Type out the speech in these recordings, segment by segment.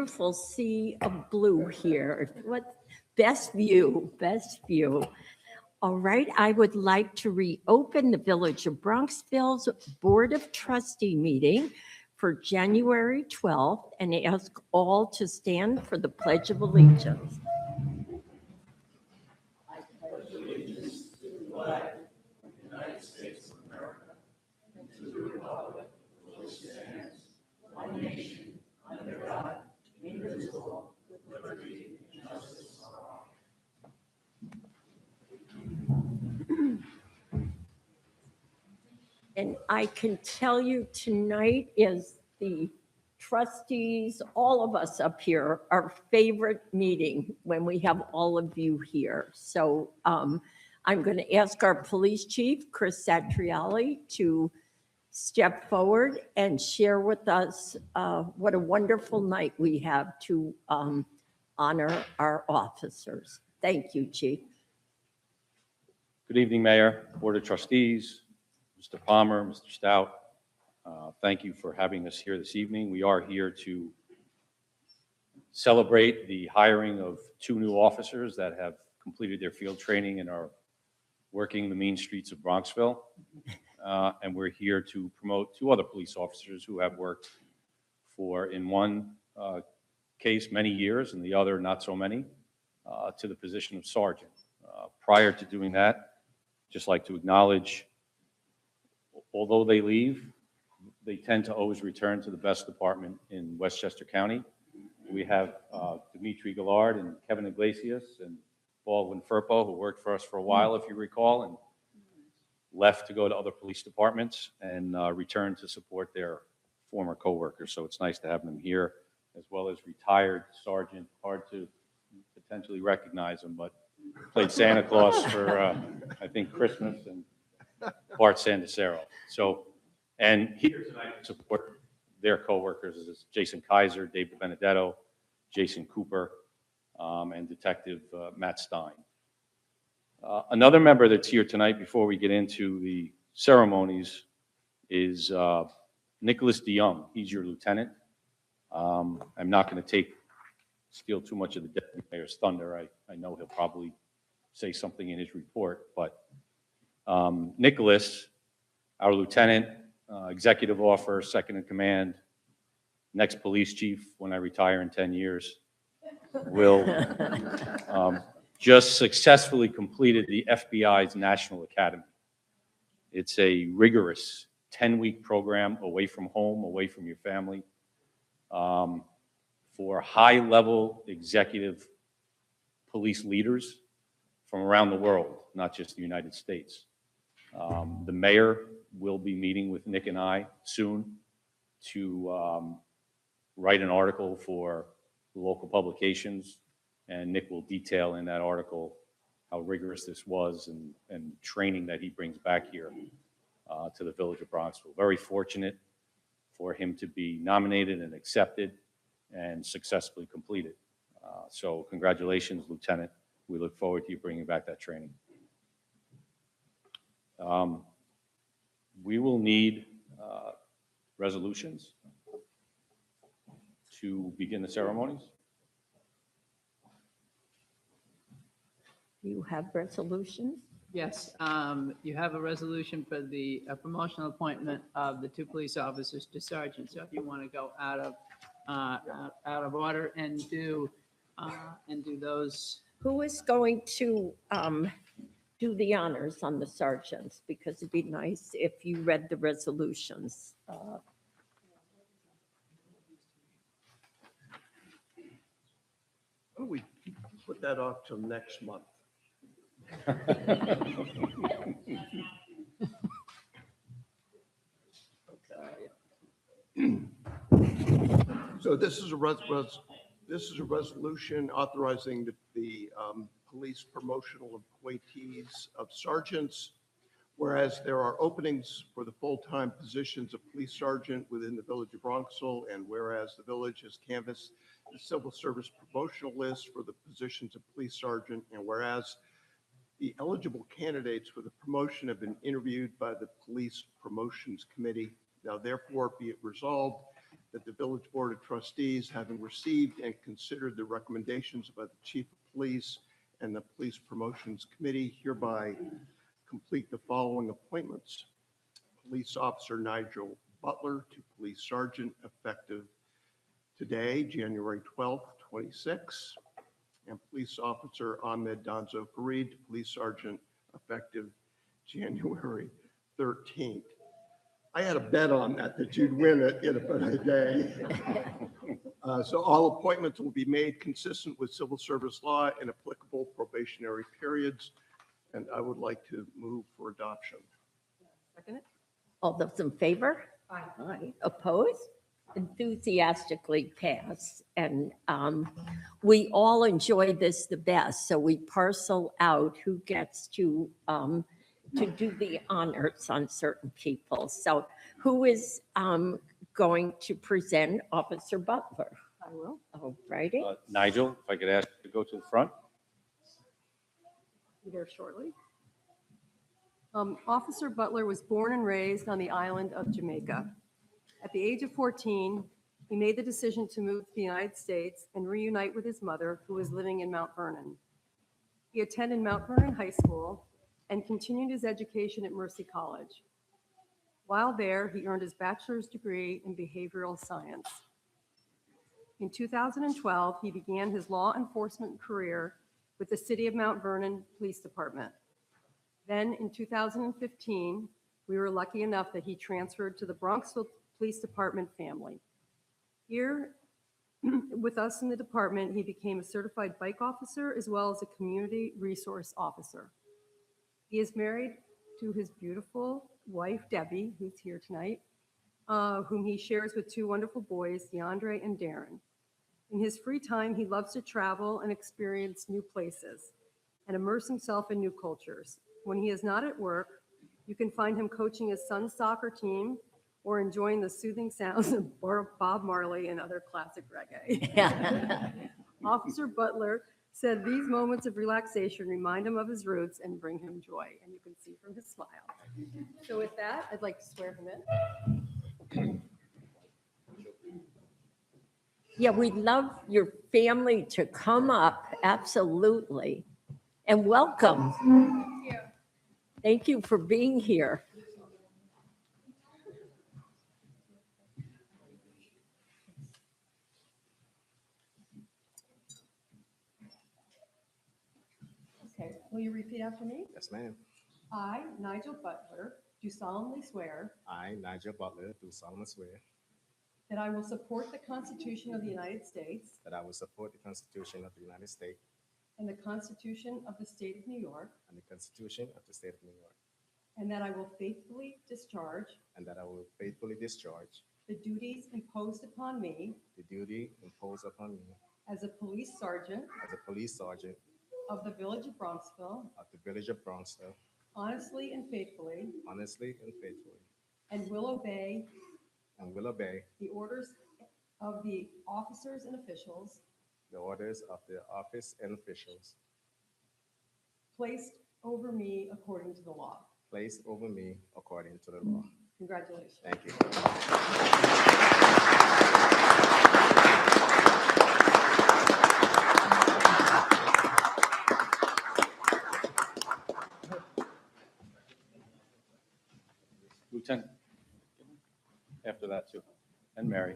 beautiful sea of blue here. What best view, best view. All right, I would like to reopen the Village of Bronxville's Board of Trustee meeting for January 12th and ask all to stand for the Pledge of Allegiance. And I can tell you tonight is the trustees, all of us up here, our favorite meeting when we have all of you here. So I'm going to ask our police chief, Chris Satriali, to step forward and share with us what a wonderful night we have to honor our officers. Thank you, Chief. Good evening, Mayor, Board of Trustees, Mr. Palmer, Mr. Stout. Thank you for having us here this evening. We are here to celebrate the hiring of 2 new officers that have completed their field training and are working the mean streets of Bronxville. And we're here to promote 2 other police officers who have worked for, in one case, many years, and the other not so many, to the position of sergeant. Prior to doing that, just like to acknowledge, although they leave, they tend to always return to the best department in Westchester County. We have Dimitri Gillard and Kevin Iglesias and Baldwin Firpo, who worked for us for a while, if you recall, and left to go to other police departments and returned to support their former coworkers. So it's nice to have them here, as well as retired sergeant. Hard to potentially recognize him, but played Santa Claus for, I think, Christmas, and Bart Sandacero. So, and here tonight to support their coworkers is Jason Kaiser, David Benedetto, Jason Cooper, and Detective Matt Stein. Another member that's here tonight before we get into the ceremonies is Nicholas DeYoung. He's your lieutenant. I'm not going to steal too much of the deputy mayor's thunder. I know he'll probably say something in his report, but Nicholas, our lieutenant, executive officer, second in command, next police chief when I retire in 10 years, will just successfully completed the FBI's National Academy. It's a rigorous 10-week program away from home, away from your family, for high-level executive police leaders from around the world, not just the United States. The mayor will be meeting with Nick and I soon to write an article for the local publications, and Nick will detail in that article how rigorous this was and training that he brings back here to the Village of Bronxville. Very fortunate for him to be nominated and accepted and successfully completed. So congratulations, Lieutenant. We look forward to you bringing back that training. We will need resolutions to begin the ceremonies. You have resolutions? Yes, you have a resolution for the promotional appointment of the 2 police officers to sergeant. So if you want to go out of order and do those. Who is going to do the honors on the sergeants? Because it'd be nice if you read the resolutions. Why don't we put that off till next month? So this is a resolution authorizing the police promotional appointees of sergeants, whereas there are openings for the full-time positions of police sergeant within the Village of Bronxville, and whereas the village has canvassed the civil service promotional list for the positions of police sergeant, and whereas the eligible candidates for the promotion have been interviewed by the Police Promotions Committee. Now therefore be it resolved that the Village Board of Trustees, having received and considered the recommendations by the Chief of Police and the Police Promotions Committee, hereby complete the following appointments. Police Officer Nigel Butler to Police Sergeant effective today, January 12th, 26, and Police Officer Ahmed Donzo Fareed to Police Sergeant effective January 13th. I had a bet on that you'd win it in about a day. So all appointments will be made consistent with civil service law and applicable probationary periods. And I would like to move for adoption. Second it? All those in favor? Aye. Aye. Opposed? Enthusiastically pass. And we all enjoy this the best, so we parcel out who gets to do the honors on certain people. So who is going to present Officer Butler? I will. All righty. Nigel, if I could ask you to go to the front. Be there shortly. Officer Butler was born and raised on the island of Jamaica. At the age of 14, he made the decision to move to the United States and reunite with his mother, who was living in Mount Vernon. He attended Mount Vernon High School and continued his education at Mercy College. While there, he earned his bachelor's degree in behavioral science. In 2012, he began his law enforcement career with the City of Mount Vernon Police Department. Then in 2015, we were lucky enough that he transferred to the Bronxville Police Department family. Here with us in the department, he became a certified bike officer as well as a community resource officer. He is married to his beautiful wife, Debbie, who's here tonight, whom he shares with two wonderful boys, DeAndre and Darren. In his free time, he loves to travel and experience new places and immerse himself in new cultures. When he is not at work, you can find him coaching his son's soccer team or enjoying the soothing sounds of Bob Marley and other classic reggae. Officer Butler said these moments of relaxation remind him of his roots and bring him joy, and you can see from his smile. So with that, I'd like to swear him in. Yeah, we'd love your family to come up, absolutely. And welcome. Thank you. Thank you for being here. Okay, will you repeat after me? Yes, ma'am. I, Nigel Butler, do solemnly swear I, Nigel Butler, do solemnly swear that I will support the Constitution of the United States that I will support the Constitution of the United States and the Constitution of the State of New York, and the Constitution of the State of New York, and that I will faithfully discharge and that I will faithfully discharge the duties imposed upon me the duty imposed upon me as a police sergeant as a police sergeant of the Village of Bronxville, of the Village of Bronxville, honestly and faithfully, honestly and faithfully, and will obey and will obey the orders of the officers and officials the orders of the office and officials placed over me according to the law. placed over me according to the law. Congratulations. Thank you. Lieutenant, after that too, and Mary.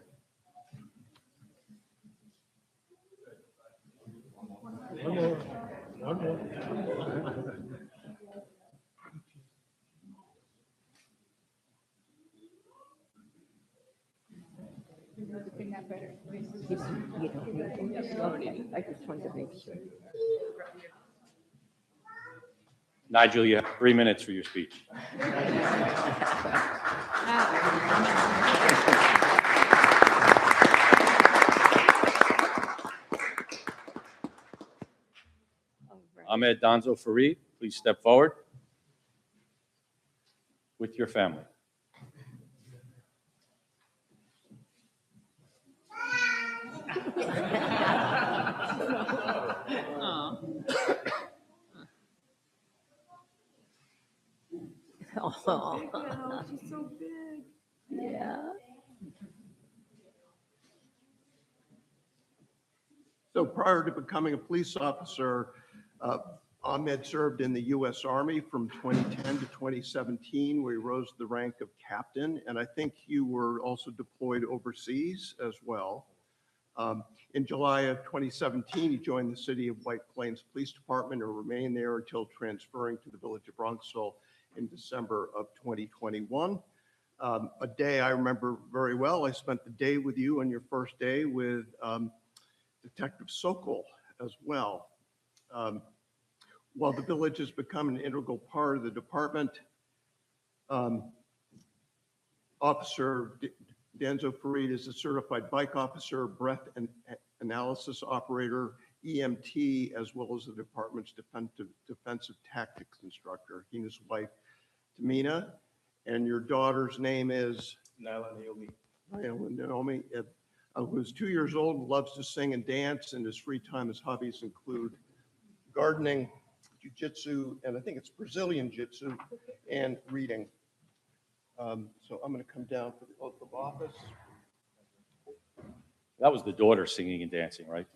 I just wanted to make sure. Nigel, you have 3 minutes for your speech. Ahmed Donzo Fareed, please step forward with your family. Aw. Oh, Big now, she's so big. yeah. So prior to becoming a police officer, Ahmed served in the U.S. Army from 2010 to 2017, where he rose to the rank of captain. And I think you were also deployed overseas as well. In July of 2017, he joined the City of White Plains Police Department and remained there until transferring to the Village of Bronxville in December of 2021. A day I remember very well. I spent the day with you on your first day with Detective Sokol as well. While the village has become an integral part of the department, Officer Danzo Farid is a certified bike officer, breath and analysis operator, EMT, as well as the department's defensive tactics instructor. He and his wife, Tamina, and your daughter's name is? Nyla Naomi. Nyla Naomi, who's 2 years old, loves to sing and dance, and his free time, his hobbies include gardening, jiu-jitsu, and I think it's Brazilian jiu-jitsu, and reading. So I'm going to come down for the oath of office. That was the daughter singing and dancing, right?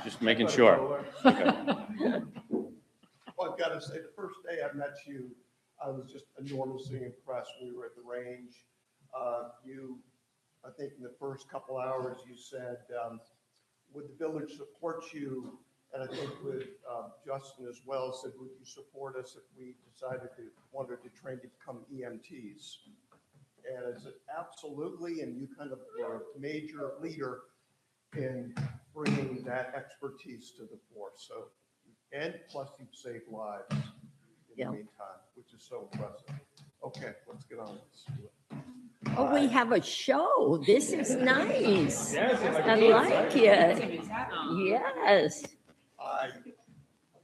Just making sure. Okay. Well, I've got to say, the first day I met you, I was just enormously impressed. We were at the range. I think in the first couple hours, you said, would the village support you? And I think with Justin as well, said, would you support us if we wanted to train to become EMTs? And I said, absolutely. And you kind of were a major leader in bringing that expertise to the force. So, and plus you've saved lives in the meantime, which is so impressive. Okay, let's get on this. Oh, we have a show. This is nice. I like it. Yes. I,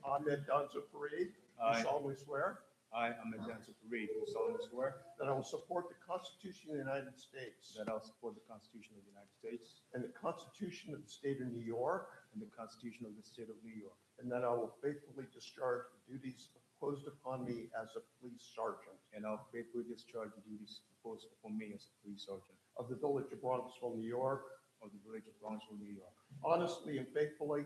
Ahmed Danzo Farid, Aye. solemnly swear I am a Danzo Farid, who solemnly swear that I will support the Constitution of the United States that I will support the Constitution of the United States and the Constitution of the State of New York, and the Constitution of the State of New York, and that I will faithfully discharge the duties imposed upon me as a police sergeant and I will faithfully discharge the duties imposed upon me as a police sergeant of the Village of Bronxville, New York, of the Village of Bronxville, New York, honestly and faithfully,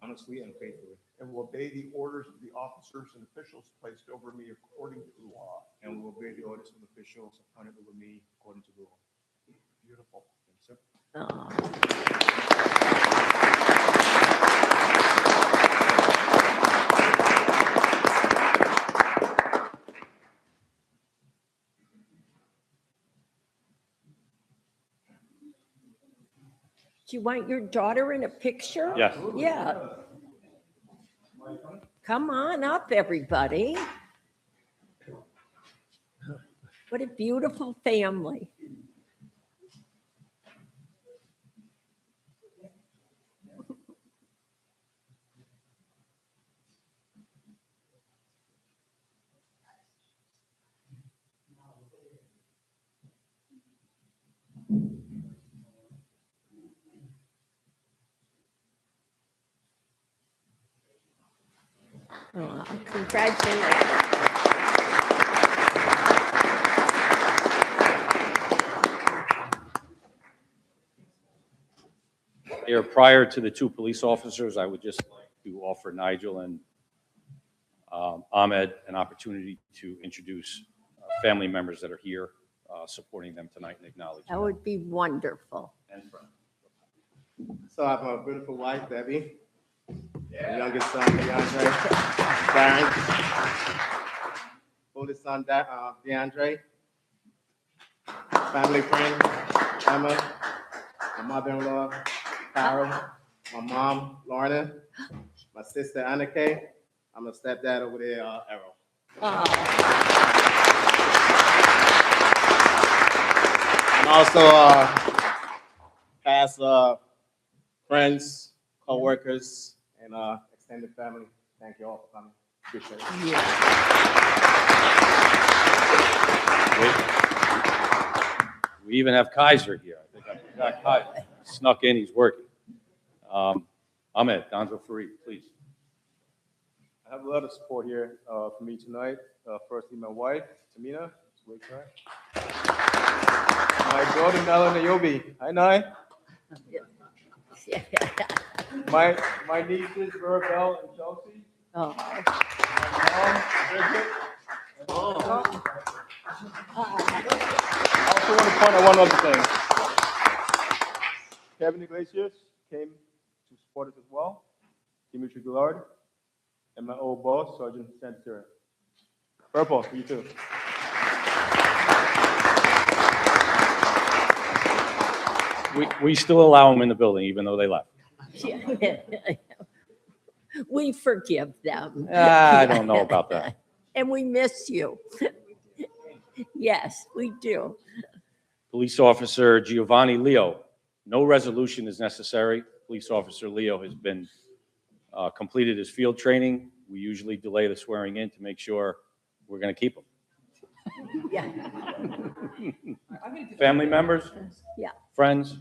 honestly and faithfully, and will obey the orders of the officers and officials placed over me according to law. and will obey the orders of officials appointed over me according to law. Beautiful. Thank you, sir. Oh. Do you want your daughter in a picture? Yes. Yeah. Come on up, everybody. What a beautiful family. Oh, congratulations. Here, prior to the two police officers, I would just like to offer Nigel and Ahmed an opportunity to introduce family members that are here supporting them tonight and acknowledge That them. would be wonderful. And friends. So I have my beautiful wife, Debbie, my youngest son, DeAndre, Darren, oldest son, DeAndre, family friend, Emma, my mother-in-law, Carol, my mom, Lorna, my sister, Annika. I'm a stepdad over there, Errol. Oh, And also past friends, co-workers, and extended family. Thank you all for coming. Appreciate it. We even have Kaiser here. I think I forgot Kaiser. Snuck in, he's working. Ahmed, Danzo Farid, please. I have a lot of support here for me tonight. Firstly, my wife, Tamina. Wait for her. My daughter, Nala Nayobi. Hi, Nai. My nieces, Verabelle and Chelsea. Oh. My mom, Bridget. And I also want to point out one other thing. Kevin Iglesias came to support us as well. Dimitri Goulard. And my old boss, Sergeant Santer. Purple, for you too. We still allow them in the building, even though they left. We forgive them. I don't know about that. And we miss you. Yes, we do. Police Officer Giovanni Leo, no resolution is necessary. Police Officer Leo has been completed his field training. We usually delay the swearing in to make sure we're going to keep him. Yeah. Family members? Yeah. Friends?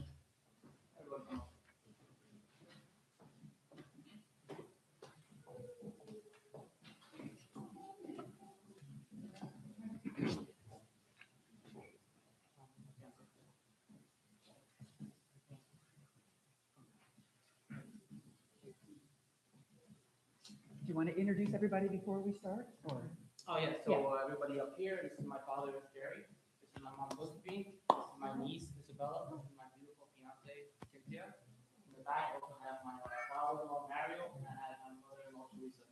Do you want to introduce everybody before we start, or? Oh, yeah, so everybody up here, this is my father, Jerry, this is my mom, Josephine, this is my niece, Isabella, this is my beautiful fiance, Cynthia. In the back, I also have my father-in-law, Mario, and I have my mother-in-law, Teresa.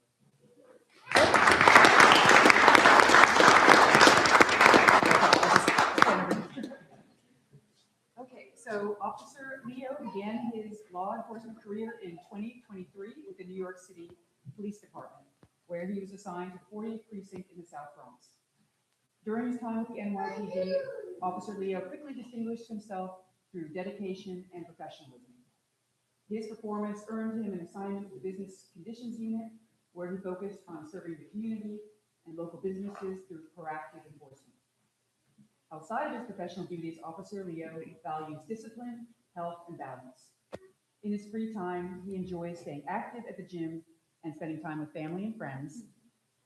Okay, so Officer Leo began his law enforcement career in 2023 with the New York City Police Department, where he was assigned to 40th Precinct in the South Bronx. During his time with the NYPD, Officer Leo quickly distinguished himself through dedication and professionalism. His performance earned him an assignment to the Business Conditions Unit, where he focused on serving the community and local businesses through proactive enforcement. Outside of his professional duties, Officer Leo values discipline, health, and balance. In his free time, he enjoys staying active at the gym and spending time with family and friends,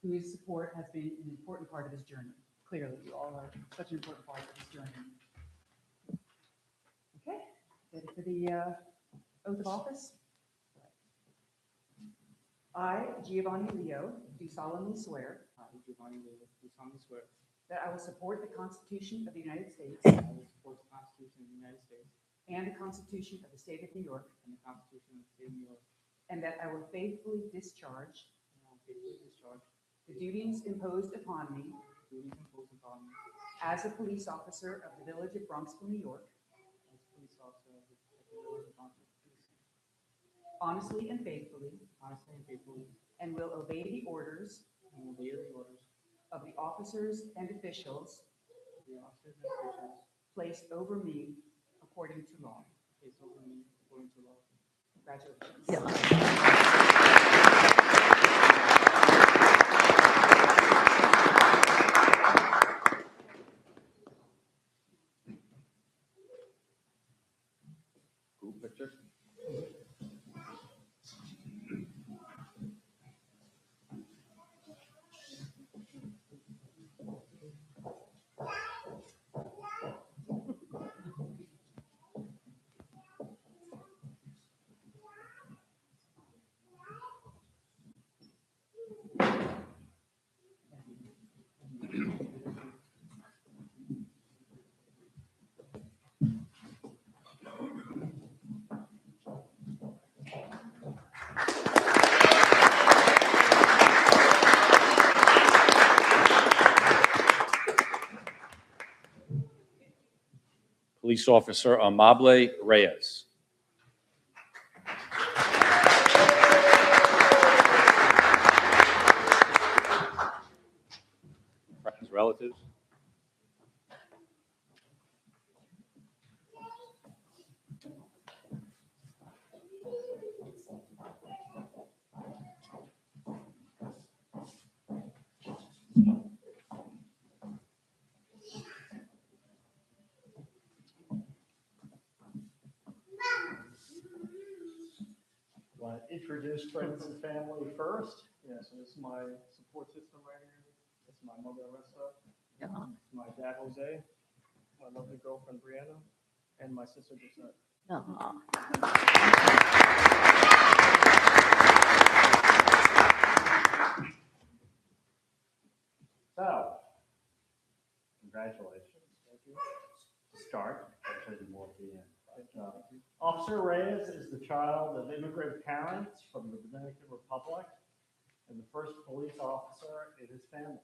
whose support has been an important part of his journey. Clearly, you all are such an important part of his journey. Okay, ready for the oath of office? I, Giovanni Leo, do solemnly swear I, Giovanni Leo, do solemnly swear that I will support the Constitution of the United States that I will support the Constitution of the United States and the Constitution of the State of New York, and the Constitution of the State of New York, and that I will faithfully discharge and I will faithfully discharge the duties imposed upon me the duties imposed upon me as a police officer of the Village of Bronxville, New York, as police officer of the Village of Bronxville, honestly and faithfully, honestly and faithfully, and will obey the orders and will obey the orders of the officers and officials of the officers and officials placed over me according to law. placed over me according to law. Congratulations. Group picture. Police Officer Amable Reyes. Friends, relatives? Want to introduce friends and family first? Yeah, so this is my support system right here. This is my mother, Arissa. Yeah. This is my dad, Jose. My lovely girlfriend, Brianna. And my sister, Gisette. Aw. So, congratulations. Thank you. To start, actually more at the end. But, Officer Reyes is the child of immigrant parents from the Dominican Republic and the first police officer in his family.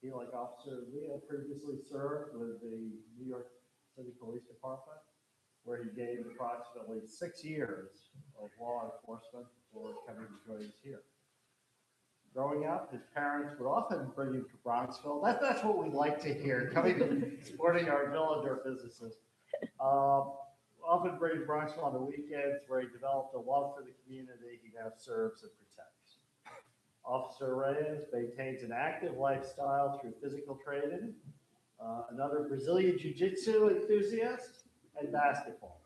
He, like Officer Leo, previously served with the New York City Police Department, where he gained approximately 6 years of law enforcement before coming to join us here. Growing up, his parents would often bring him to Bronxville. That's what we like to hear, coming to supporting our village or businesses. Often bring him to Bronxville on the weekends, where he developed a love for the community he now serves and protects. Officer Reyes maintains an active lifestyle through physical training, another Brazilian Jiu-Jitsu enthusiast, and basketball.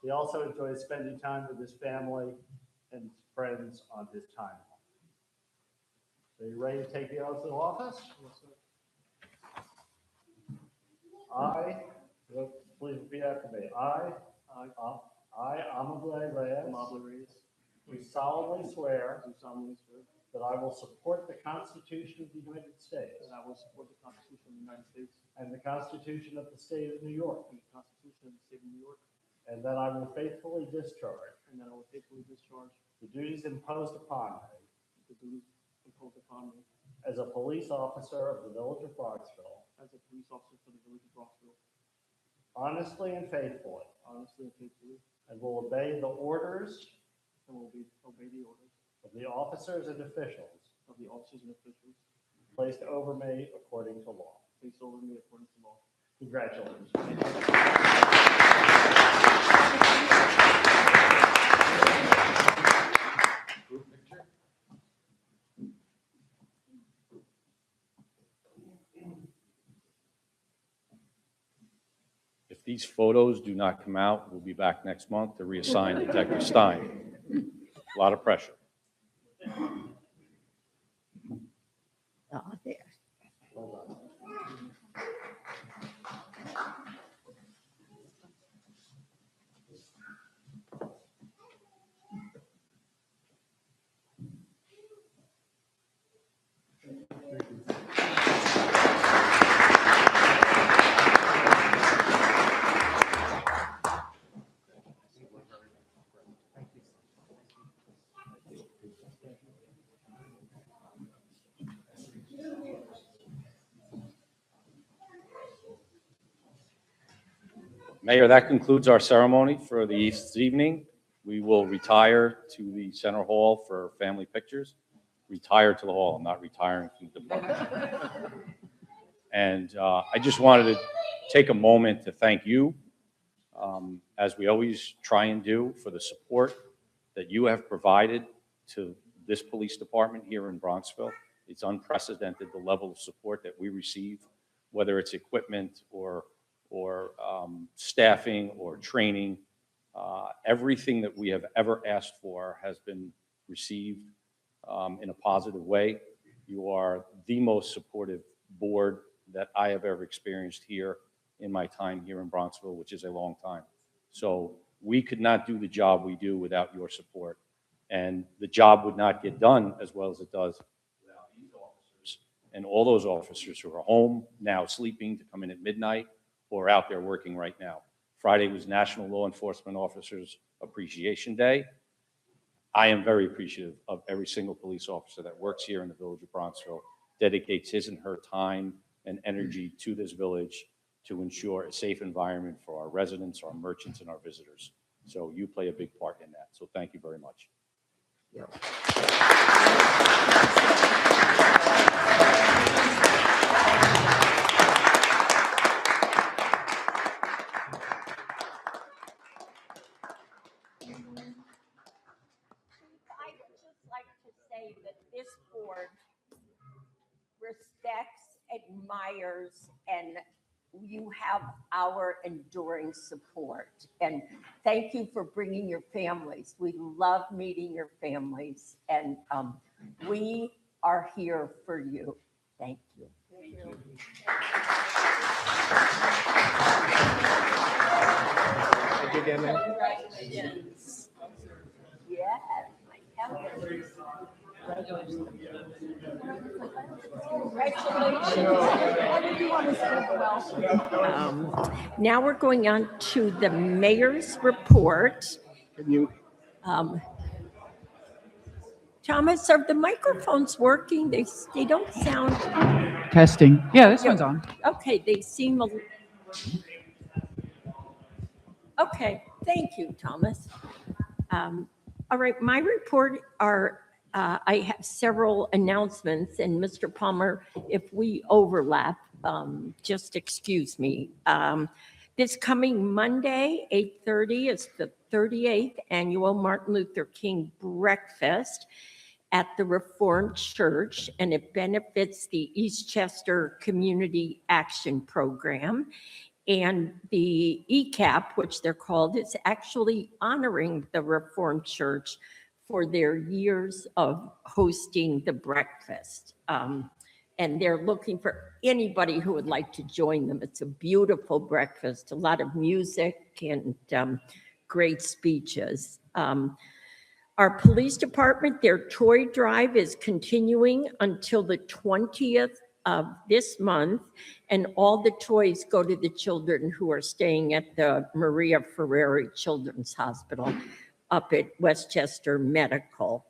He also enjoys spending time with his family and friends on his time off. So you ready to take the oath of office? Please repeat after me. I, Amadou Reyes, do solemnly swear that I will support the Constitution of the United States That I will support the Constitution of the United States and the Constitution of the State of New York, and the Constitution of the State of New York, and that I will faithfully discharge and that I will faithfully discharge the duties imposed upon me the duties imposed upon me as a police officer of the Village of Bronxville, as a police officer for the Village of Bronxville, honestly and faithfully, honestly and faithfully, and will obey the orders and will obey the orders of the officers and officials of the officers and officials placed over me according to law. placed over me according to law. Congratulations. Group picture? If these photos do not come out, we'll be back next month to reassign Detective Stein. A lot of pressure. Oh, there. Mayor, that concludes our ceremony for this evening. We will retire to the Center Hall for family pictures. Retire to the hall, I'm not retiring from the department. And I just wanted to take a moment to thank you, as we always try and do, for the support that you have provided to this police department here in Bronxville. It's unprecedented, the level of support that we receive, whether it's equipment or staffing or training. Everything that we have ever asked for has been received in a positive way. You are the most supportive board that I have ever experienced here in my time here in Bronxville, which is a long time. So we could not do the job we do without your support. And the job would not get done as well as it does without these officers and all those officers who are home now sleeping to come in at midnight or out there working right now. Friday was National Law Enforcement Officers Appreciation Day. I am very appreciative of every single police officer that works here in the Village of Bronxville, dedicates his and her time and energy to this village to ensure a safe environment for our residents, our merchants, and our visitors. So you play a big part in that. So thank you very much. I would just like to say that this board respects, admires, and you have our enduring support. And thank you for bringing your families. We love meeting your families, and we are here for you. Thank you. Thank you. again, man. Congratulations. Yes, my heavens. Now we're going on to the mayor's report. Can you, Thomas, are the microphones working? They don't sound, Testing. Yeah, this one's on. okay, they seem, okay, thank you, Thomas. All right, my report are, I have several announcements, and Mr. Palmer, if we overlap, just excuse me. This coming Monday, 8:30, is the 38th Annual Martin Luther King Breakfast at the Reformed Church, and it benefits the Eastchester Community Action Program. And the ECAP, which they're called, is actually honoring the Reformed Church for their years of hosting the breakfast. And they're looking for anybody who would like to join them. It's a beautiful breakfast, a lot of music and great speeches. Our police department, their toy drive is continuing until the 20th of this month, and all the toys go to the children who are staying at the Maria Ferrari Children's Hospital up at Westchester Medical.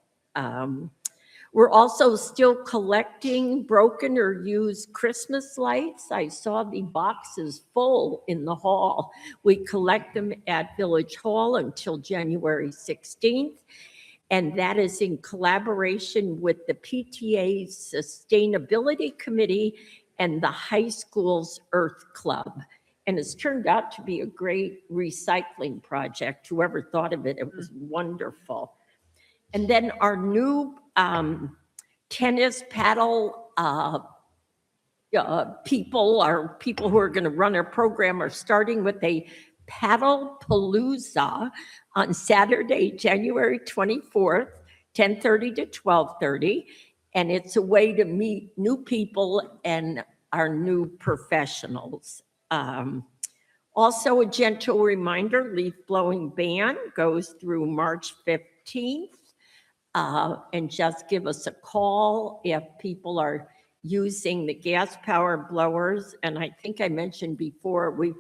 We're also still collecting broken or used Christmas lights. I saw the boxes full in the hall. We collect them at Village Hall until January 16th. And that is in collaboration with the PTA's Sustainability Committee and the high school's Earth Club. And it's turned out to be a great recycling project. Whoever thought of it, it was wonderful. And then our new tennis paddle people who are going to run our program are starting with a Paddle Palooza on Saturday, January 24th, 10:30 to 12:30. And it's a way to meet new people and our new professionals. Also, a gentle reminder, leaf blowing ban goes through March 15th. And just give us a call if people are using the gas power blowers. And I think I mentioned before, we've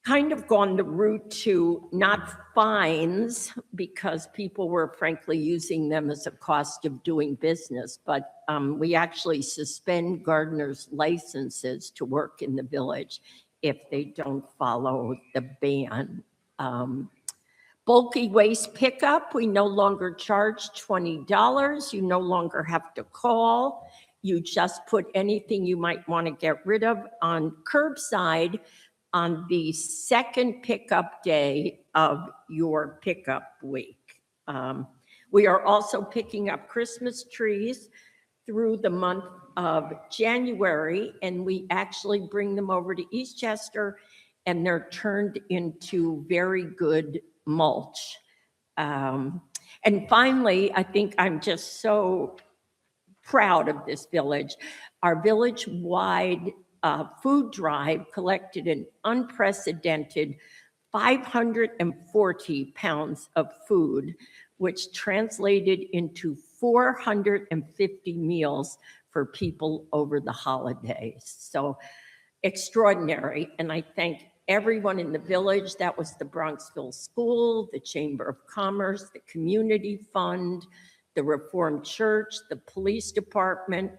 kind of gone the route to not fines because people were frankly using them as a cost of doing business, but we actually suspend gardeners' licenses to work in the village if they don't follow the ban. Bulky waste pickup, we no longer charge $20. You no longer have to call. You just put anything you might want to get rid of on curbside on the second pickup day of your pickup week. We are also picking up Christmas trees through the month of January, and we actually bring them over to Eastchester, and they're turned into very good mulch. And finally, I think I'm just so proud of this village. Our village-wide food drive collected an unprecedented 540 pounds of food, which translated into 450 meals for people over the holidays. So extraordinary. And I thank everyone in the village. That was the Bronxville School, the Chamber of Commerce, the Community Fund, the Reformed Church, the Police Department,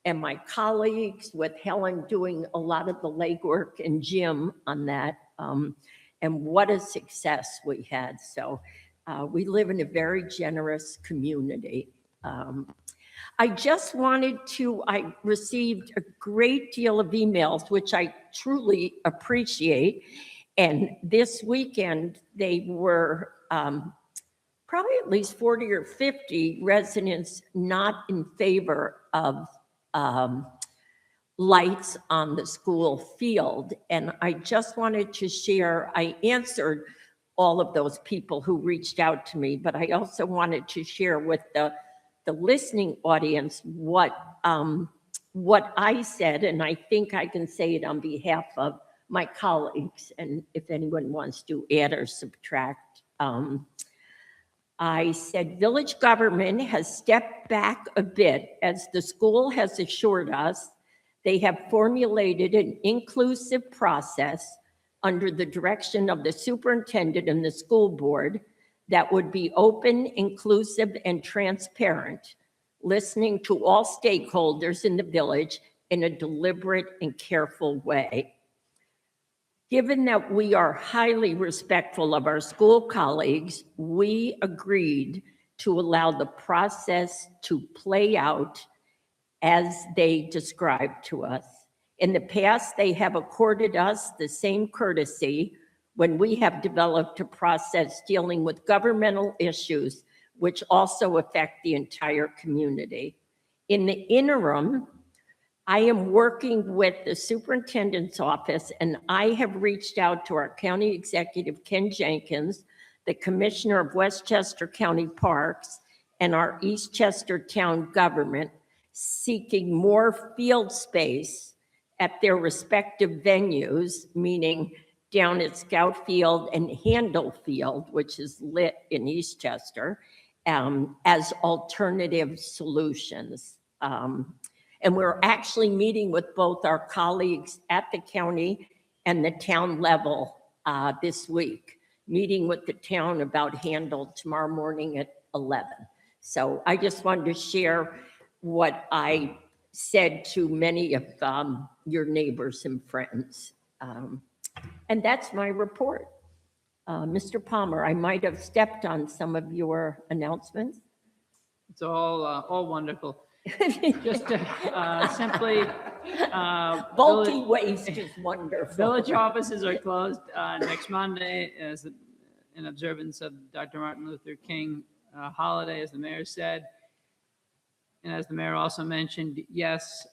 and my colleagues, with Helen doing a lot of the legwork and Jim on that. And what a success we had. So we live in a very generous community. I just wanted to, I received a great deal of emails, which I truly appreciate. And this weekend, they were probably at least 40 or 50 residents not in favor of lights on the school field. And I just wanted to share, I answered all of those people who reached out to me, but I also wanted to share with the listening audience what I said, and I think I can say it on behalf of my colleagues, and if anyone wants to add or subtract. I said, village government has stepped back a bit as the school has assured us they have formulated an inclusive process under the direction of the superintendent and the school board that would be open, inclusive, and transparent, listening to all stakeholders in the village in a deliberate and careful way. Given that we are highly respectful of our school colleagues, we agreed to allow the process to play out as they described to us. In the past, they have accorded us the same courtesy when we have developed a process dealing with governmental issues which also affect the entire community. In the interim, I am working with the superintendent's office, and I have reached out to our county executive, Ken Jenkins, the commissioner of Westchester County Parks, and our Eastchester town government, seeking more field space at their respective venues, meaning down at Scout Field and Handle Field, which is lit in Eastchester, as alternative solutions. And we're actually meeting with both our colleagues at the county and the town level this week, meeting with the town about Handle tomorrow morning at 11. So I just wanted to share what I said to many of your neighbors and friends. And that's my report. Mr. Palmer, I might have stepped on some of your announcements. It's all wonderful. Just to simply, Bulky waste is wonderful. village offices are closed next Monday as in observance of Dr. Martin Luther King holiday, as the mayor said. And as the mayor also mentioned, yes,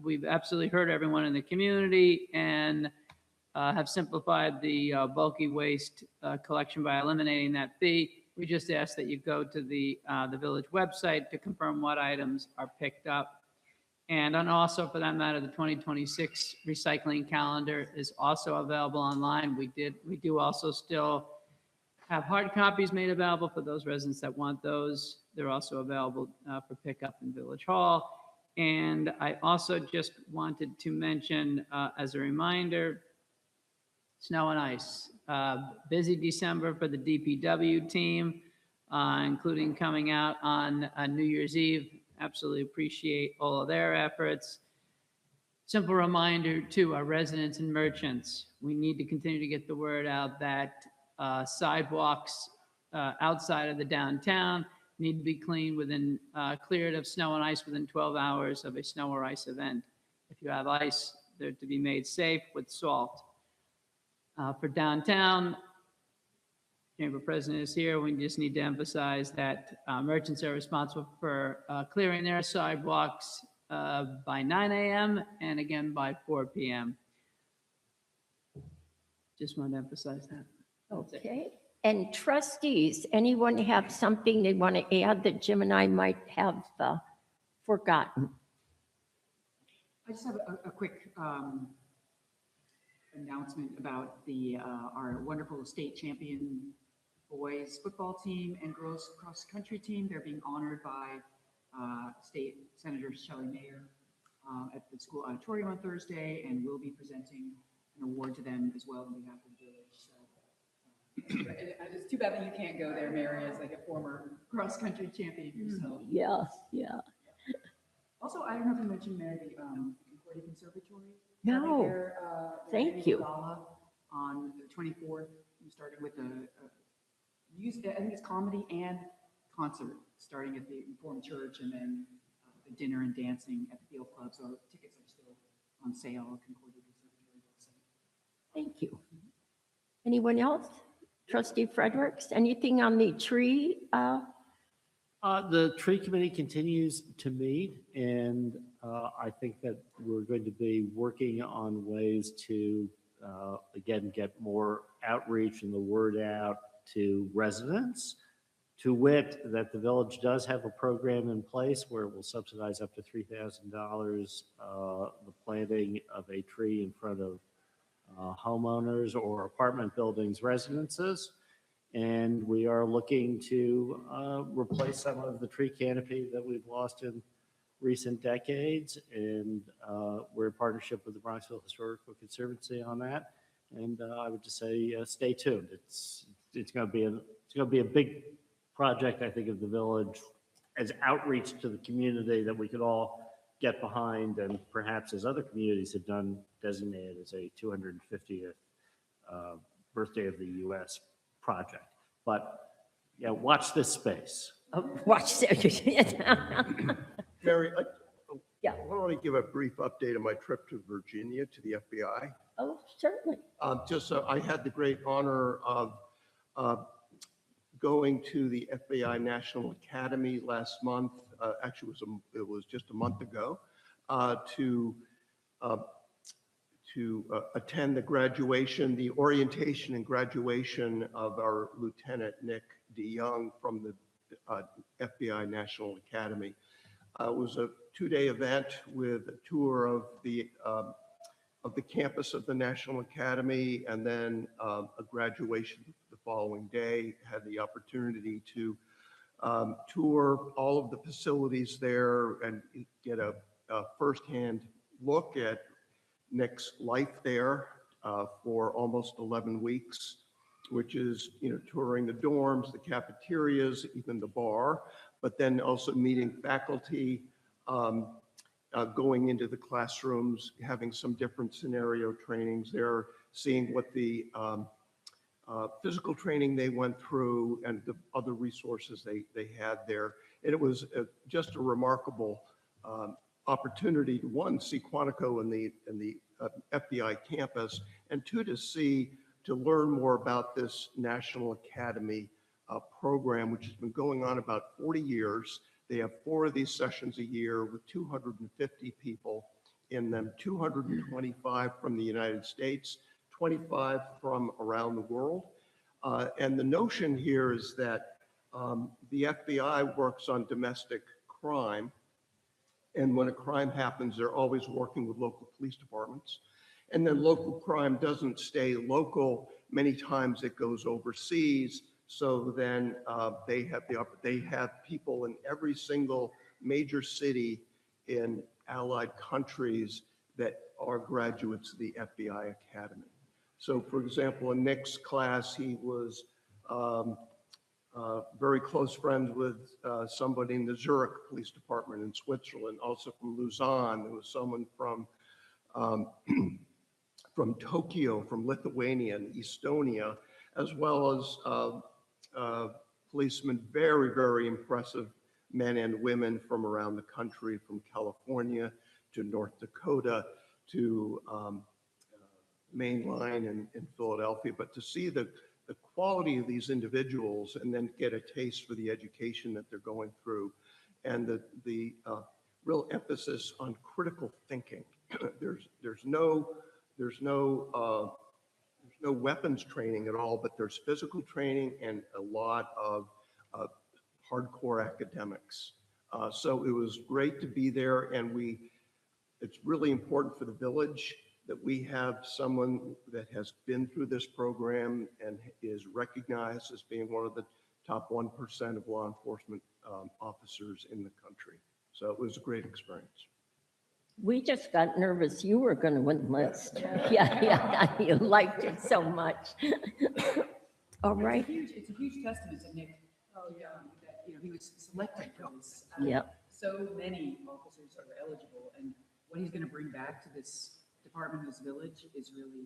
we've absolutely heard everyone in the community and have simplified the bulky waste collection by eliminating that fee. We just ask that you go to the village website to confirm what items are picked up. And also, for that matter, the 2026 recycling calendar is also available online. We do also still have hard copies made available for those residents that want those. They're also available for pickup in Village Hall. And I also just wanted to mention, as a reminder, snow and ice. Busy December for the DPW team, including coming out on New Year's Eve. Absolutely appreciate all of their efforts. Simple reminder to our residents and merchants, we need to continue to get the word out that sidewalks outside of the downtown need to be cleaned within, cleared of snow and ice within 12 hours of a snow or ice event. If you have ice, they're to be made safe with salt. For downtown, Chamber President is here. We just need to emphasize that merchants are responsible for clearing their sidewalks by 9 a.m. and again by 4 p.m. Just want to emphasize that. Okay. And trustees, anyone have something they want to add that Jim and I might have forgotten? I just have a quick announcement about our wonderful state champion boys football team and girls cross country team. They're being honored by State Senator Shelley Mayer at the school auditorium on Thursday, and we'll be presenting an award to them as well on behalf of the village. So it's too bad that you can't go there, Mary, as like a former cross country champion yourself. Yeah, yeah. Also, I don't know if you mentioned, Mary, the Concordia Conservatory. No, Their thank annual you. Gala on the 24th. We started with I think it's comedy and concert, starting at the Reformed Church, and then the dinner and dancing at the Field Club. So tickets are still on sale at Concordia Conservatory website. Thank you. Anyone else? Trustee Fredericks, anything on the tree? The tree committee continues to meet, and I think that we're going to be working on ways to, again, get more outreach and the word out to residents, to wit that the village does have a program in place where it will subsidize up to $3,000 the planting of a tree in front of homeowners or apartment buildings residences. And we are looking to replace some of the tree canopy that we've lost in recent decades. And we're in partnership with the Bronxville Historical Conservancy on that. And I would just say, stay tuned. It's going to be a big project, I think, of the village as outreach to the community that we could all get behind, and perhaps as other communities have done, designated as a 250th birthday of the U.S. project. But yeah, watch this space. Watch that. Mary, Yeah. why don't I give a brief update on my trip to Virginia to the FBI? Oh, certainly. Just so I had the great honor of going to the FBI National Academy last month. Actually, it was just a month ago to attend the graduation, the orientation and graduation of our Lieutenant Nick DeYoung from the FBI National Academy. It was a 2-day event with a tour of the campus of the National Academy, and then a graduation the following day. Had the opportunity to tour all of the facilities there and get a firsthand look at Nick's life there for almost 11 weeks, which is, touring the dorms, the cafeterias, even the bar, but then also meeting faculty, going into the classrooms, having some different scenario trainings there, seeing what the physical training they went through and the other resources they had there. And it was just a remarkable opportunity to, one, see Quantico in the FBI campus, and two, to learn more about this National Academy program, which has been going on about 40 years. They have 4 of these sessions a year with 250 people in them, 225 from the United States, 25 from around the world. And the notion here is that the FBI works on domestic crime. And when a crime happens, they're always working with local police departments. And then local crime doesn't stay local. Many times it goes overseas. So then they have people in every single major city in allied countries that are graduates of the FBI Academy. So for example, in Nick's class, he was very close friends with somebody in the Zurich Police Department in Switzerland, also from Lausanne. There was someone from Tokyo, from Lithuania and Estonia, as well as policemen, very, very impressive men and women from around the country, from California to North Dakota to Main Line in Philadelphia. But to see the quality of these individuals and then get a taste for the education that they're going through, and the real emphasis on critical thinking. There's no weapons training at all, but there's physical training and a lot of hardcore academics. So it was great to be there, and it's really important for the village that we have someone that has been through this program and is recognized as being one of the top 1% of law enforcement officers in the country. So it was a great experience. We just got nervous you were going to enlist. Yeah, you liked it so much. All right. It's a huge testament to Nick. That he was selected for this. Yep. So many officers are eligible, and what he's going to bring back to this department, this village, is really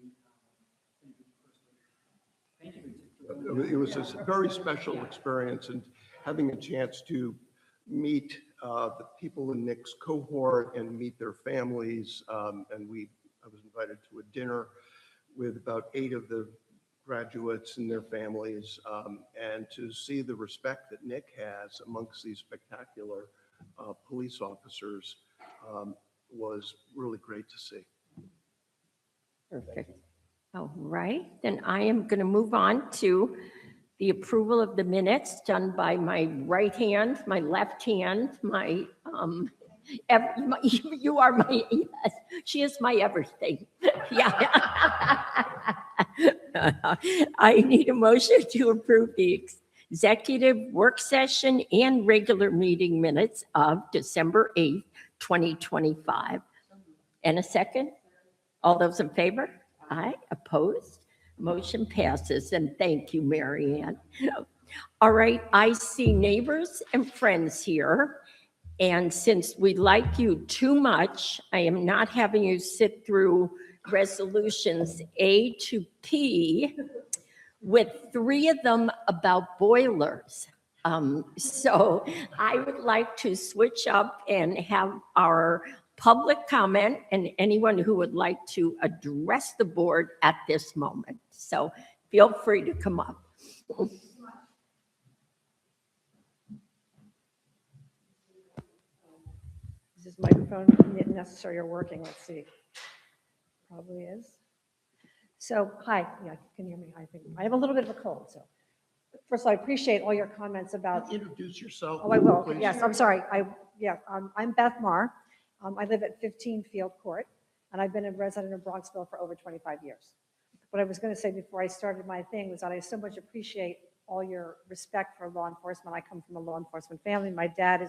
going to be personal. Thank you. It was a very special experience, and having a chance to meet the people in Nick's cohort and meet their families. And I was invited to a dinner with about 8 of the graduates and their families, and to see the respect that Nick has amongst these spectacular police officers was really great to see. Perfect. All right, then I am going to move on to the approval of the minutes done by my right hand, my left hand, my You are my, yes, she is my everything. Yeah. I need a motion to approve the executive work session and regular meeting minutes of December 8th, 2025. And a second? All those in favor? Aye. Opposed? Motion passes. And thank you, Mary Ann. All right, I see neighbors and friends here. And since we like you too much, I am not having you sit through resolutions A to P, with 3 of them about boilers. So I would like to switch up and have our public comment and anyone who would like to address the board at this moment. So feel free to come up. Is this microphone necessary or working? Let's see. Probably is. So, hi, yeah, you can hear me, I think. I have a little bit of a cold, so. First of all, I appreciate all your comments about, Introduce yourself. oh, I will, please. yes, I'm sorry. I'm Beth Marr. I live at 15 Field Court, and I've been a resident of Bronxville for over 25 years. What I was going to say before I started my thing was that I so much appreciate all your respect for law enforcement. I come from a law enforcement family. My dad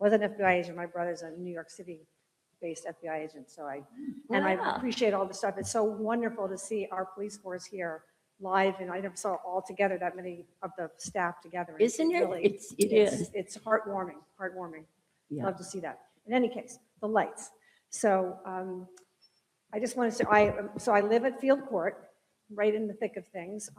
was an FBI agent. My brother's a New York City-based FBI agent. So I Wow. appreciate all the stuff. It's so wonderful to see our police force here live, and I never saw all together, that many of the staff together. Isn't it? It is. It's heartwarming. Yeah. Love to see that. In any case, the lights. So I just want to say, I live at Field Court, right in the thick of things.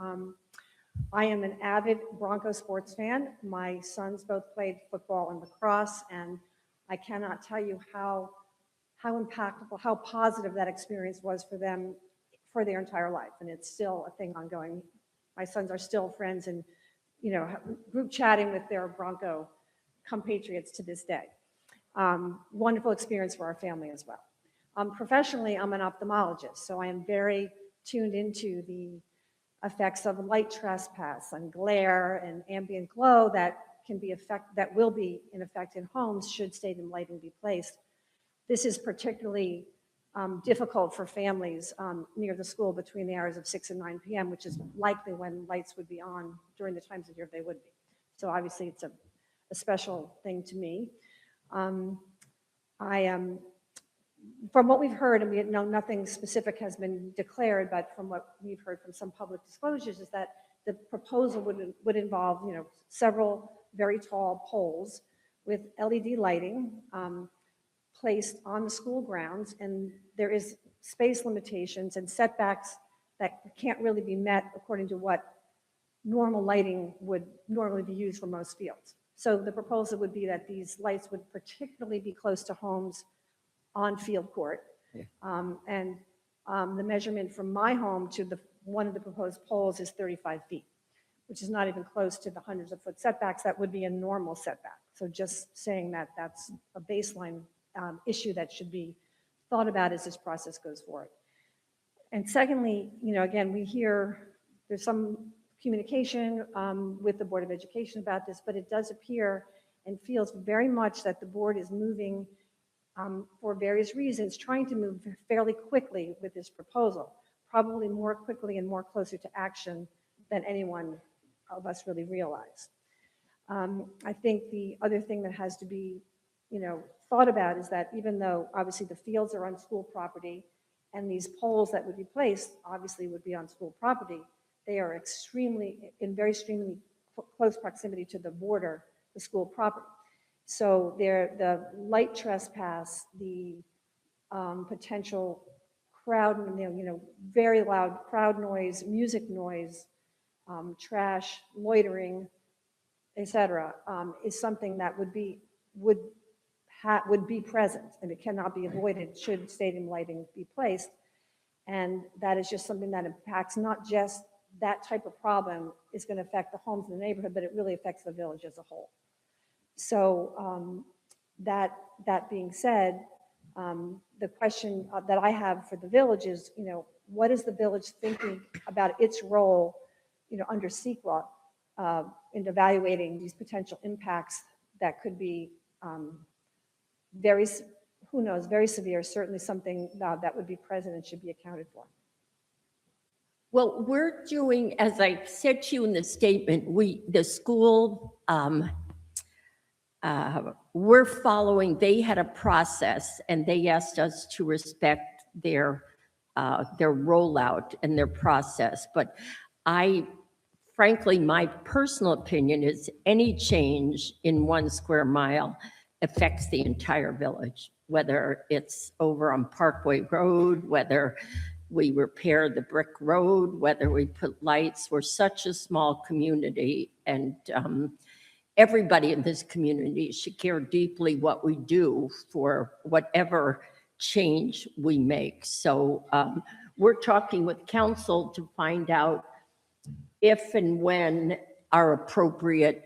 I am an avid Bronco sports fan. My sons both played football and lacrosse, and I cannot tell you how impactful, how positive that experience was for them for their entire life. And it's still a thing ongoing. My sons are still friends and, group chatting with their Bronco compatriots to this day. Wonderful experience for our family as well. Professionally, I'm an ophthalmologist, so I am very tuned into the effects of light trespass and glare and ambient glow that will be in effect in homes should stadium lighting be placed. This is particularly difficult for families near the school between the hours of 6 and 9 p.m., which is likely when lights would be on during the times of year they would be. So obviously it's a special thing to me. I am, from what we've heard, and we know nothing specific has been declared, but from what we've heard from some public disclosures is that the proposal would involve, several very tall poles with LED lighting placed on the school grounds, and there is space limitations and setbacks that can't really be met according to what normal lighting would normally be used for most fields. So the proposal would be that these lights would particularly be close to homes on Field Court. The measurement from my home to one of the proposed poles is 35 feet, which is not even close to the hundreds of foot setbacks that would be a normal setback. So just saying that that's a baseline issue that should be thought about as this process goes forward. And secondly, again, we hear there's some communication with the Board of Education about this, but it does appear and feels very much that the board is moving for various reasons, trying to move fairly quickly with this proposal, probably more quickly and more closer to action than anyone of us really realize. I think the other thing that has to be, thought about is that even though obviously the fields are on school property and these poles that would be placed obviously would be on school property, they are in very extremely close proximity to the border, the school property. So the light trespass, the potential crowd, very loud crowd noise, music noise, trash, loitering, etc., is something that would be present, and it cannot be avoided should stadium lighting be placed. And that is just something that impacts not just that type of problem is going to affect the homes in the neighborhood, but it really affects the village as a whole. So that being said, the question that I have for the village is, what is the village thinking about its role, under CEQA in evaluating these potential impacts that could be very, who knows, very severe, certainly something that would be present and should be accounted for. Well, we're doing, as I said to you in the statement, the school, we're following, they had a process and they asked us to respect their rollout and their process. But frankly, my personal opinion is any change in 1 square mile affects the entire village, whether it's over on Parkway Road, whether we repair the brick road, whether we put lights. We're such a small community, and everybody in this community should care deeply what we do for whatever change we make. So we're talking with council to find out if and when our appropriate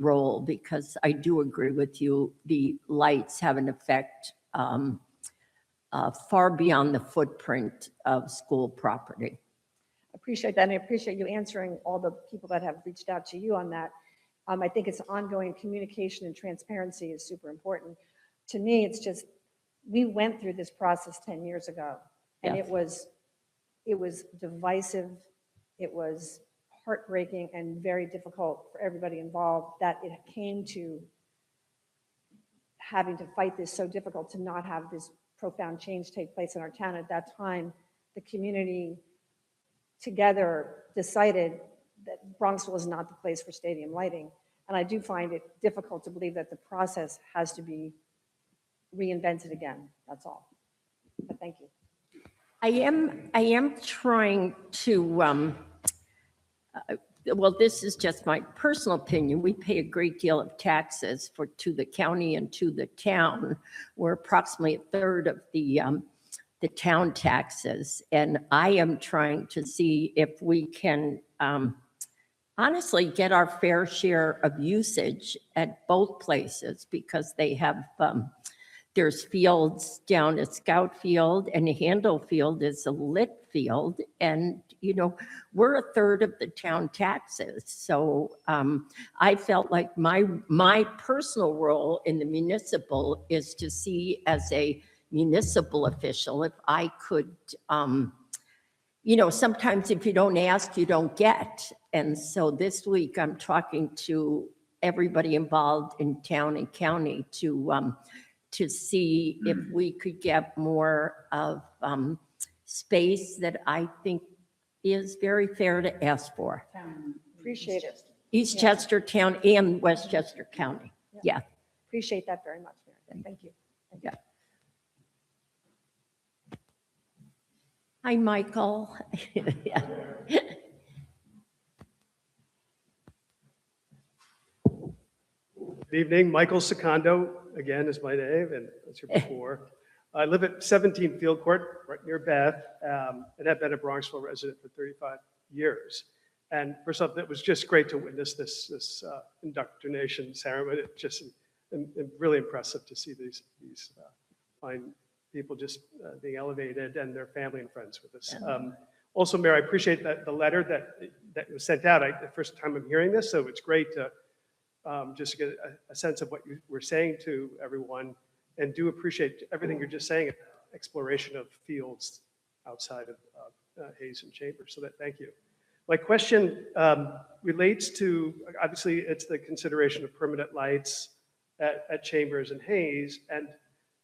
role, because I do agree with you, the lights have an effect far beyond the footprint of school property. Appreciate that, and I appreciate you answering all the people that have reached out to you on that. I think it's ongoing communication and transparency is super important. To me, it's just, we went through this process 10 years ago, and Yes. it was divisive, it was heartbreaking and very difficult for everybody involved, that it came to having to fight this so difficult to not have this profound change take place in our town. At that time, the community together decided that Bronxville is not the place for stadium lighting. And I do find it difficult to believe that the process has to be reinvented again. That's all. But thank you. I am trying to, well, this is just my personal opinion. We pay a great deal of taxes to the county and to the town. We're approximately 1/3 of the town taxes. And I am trying to see if we can honestly get our fair share of usage at both places, because they have, there's fields down at Scout Field, and Handle Field is a lit field. And, you know, we're 1/3 of the town taxes. So I felt like my personal role in the municipal is to see, as a municipal official, if I could, you know, sometimes if you don't ask, you don't get. And so this week I'm talking to everybody involved in town and county to see if we could get more of space that I think is very fair to ask for. Appreciate it. Eastchester Town and Westchester County. Yeah. Appreciate that very much, Mary. Thank you. Yeah. Hi, Michael. Yeah. Good evening, Michael Secondo, again, is my name, and I was here before. I live at 17 Field Court, right near Bath, and have been a Bronxville resident for 35 years. And first off, it was just great to witness this indoctrination ceremony. It's just really impressive to see these fine people just being elevated, and their family and friends with us. Also, Mayor, I appreciate the letter that was sent out. The first time I'm hearing this, so it's great to just get a sense of what you were saying to everyone, and do appreciate everything you're just saying, exploration of fields outside of Hayes and Chambers. So thank you. My question relates to, obviously, it's the consideration of permanent lights at Chambers and Hayes,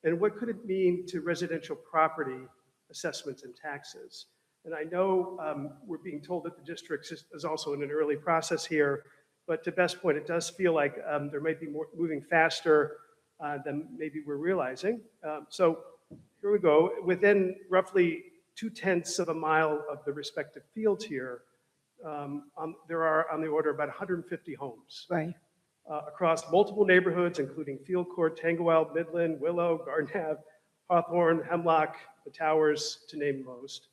and what could it mean to residential property assessments and taxes? And I know we're being told that the district is also in an early process here, but to Beth's point, it does feel like there might be more moving faster than maybe we're realizing. So here we go. Within roughly 2/10 of a mile of the respective fields here, there are on the order of about 150 homes. Right. Across multiple neighborhoods, including Field Court, Tanglewild, Midland, Willow, Garden Ave, Hawthorne, Hemlock, the Towers, to name most.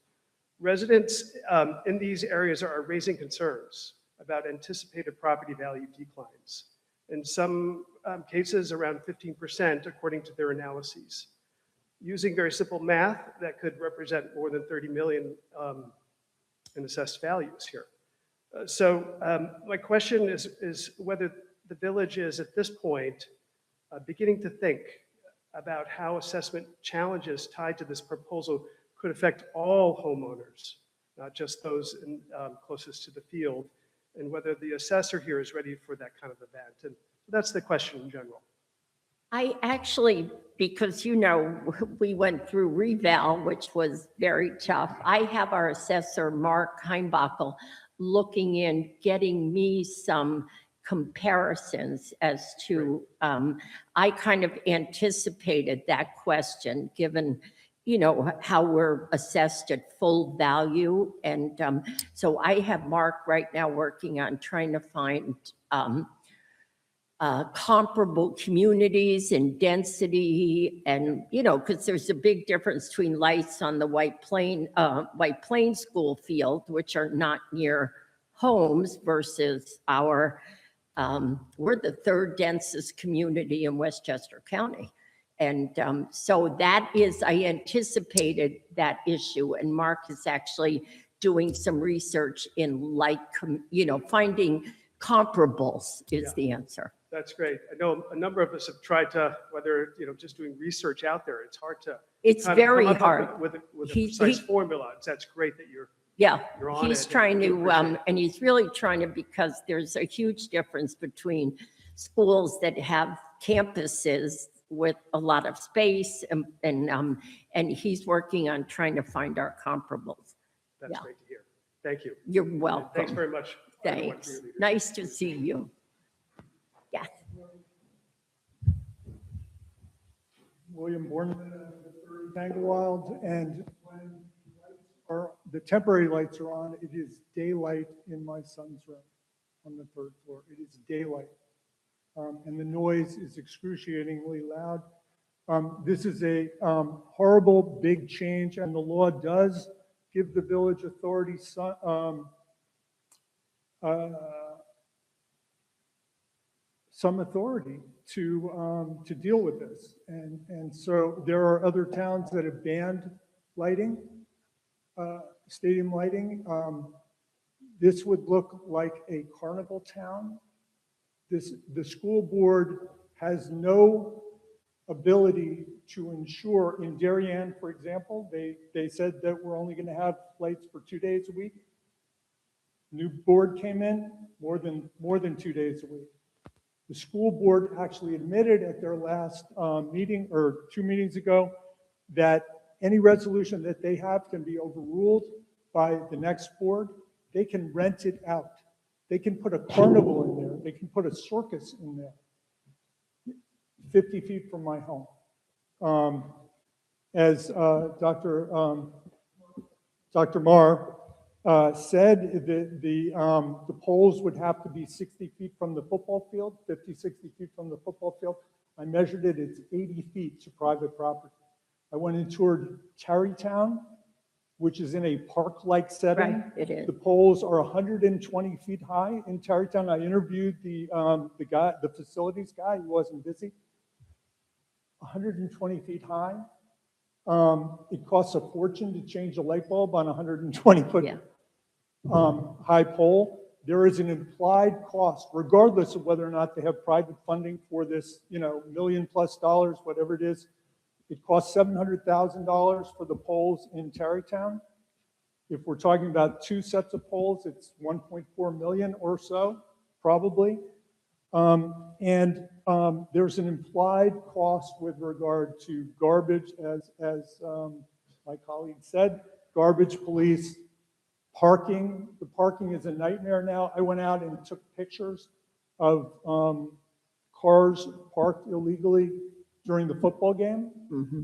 Residents in these areas are raising concerns about anticipated property value declines. In some cases, around 15%, according to their analyses. Using very simple math, that could represent more than 30 million in assessed values here. So my question is whether the village is, at this point, beginning to think about how assessment challenges tied to this proposal could affect all homeowners, not just those closest to the field, and whether the assessor here is ready for that kind of event. And that's the question in general. I actually, because we went through reval, which was very tough. I have our assessor, Mark Heimbachel, looking in, getting me some comparisons as to, I kind of anticipated that question, given, how we're assessed at full value. And so I have Mark right now working on trying to find comparable communities and density, and because there's a big difference between lights on the White Plain school field, which are not near homes, versus our we're the third densest community in Westchester County. And so that is, I anticipated that issue, and Mark is actually doing some research in finding comparables is the answer. That's great. I know a number of us have tried to, whether, just doing research out there, it's hard to. It's kind of very come up hard. With a precise formula. That's great that you're on he's it, trying and we to, appreciate it. and he's really trying to, because there's a huge difference between schools that have campuses with a lot of space, and he's working on trying to find our comparables. That's great to hear. Thank you. You're And welcome. thanks very much. everyone, for Thanks. your leadership. Nice to see you. Yes. William Bornman, Tanglewild, and when the temporary lights are on, it is daylight in my son's room on the 3rd floor. It is daylight. And the noise is excruciatingly loud. This is a horrible big change, and the law does give the village authority some authority to deal with this. And so there are other towns that have banned lighting, stadium lighting. This would look like a carnival town. The school board has no ability to ensure. In Darien, for example, they said that we're only going to have lights for 2 days a week. New board came in, more than 2 days a week. The school board actually admitted at their last meeting, or 2 meetings ago, that any resolution that they have can be overruled by the next board. They can rent it out. They can put a carnival in there. They can put a circus in there, 50 feet from my home. As Dr. Marr said, the poles would have to be 60 feet from the football field, 50, 60 feet from the football field. I measured it, it's 80 feet to private property. I went and toured Tarrytown, which is in a park-like setting. Right, it is. The poles are 120 feet high in Tarrytown. I interviewed the facilities guy, he wasn't busy. 120 feet high. It costs a fortune to change a light bulb on a 120-foot high pole. There is an implied cost, regardless of whether or not they have private funding for this, $1 million+ whatever it is. It costs $700,000 for the poles in Tarrytown. If we're talking about 2 sets of poles, it's $1.4 million or so, probably. There's an implied cost with regard to garbage, as my colleague said, garbage police, parking. The parking is a nightmare now. I went out and took pictures of cars parked illegally during the football game. Mm-hmm.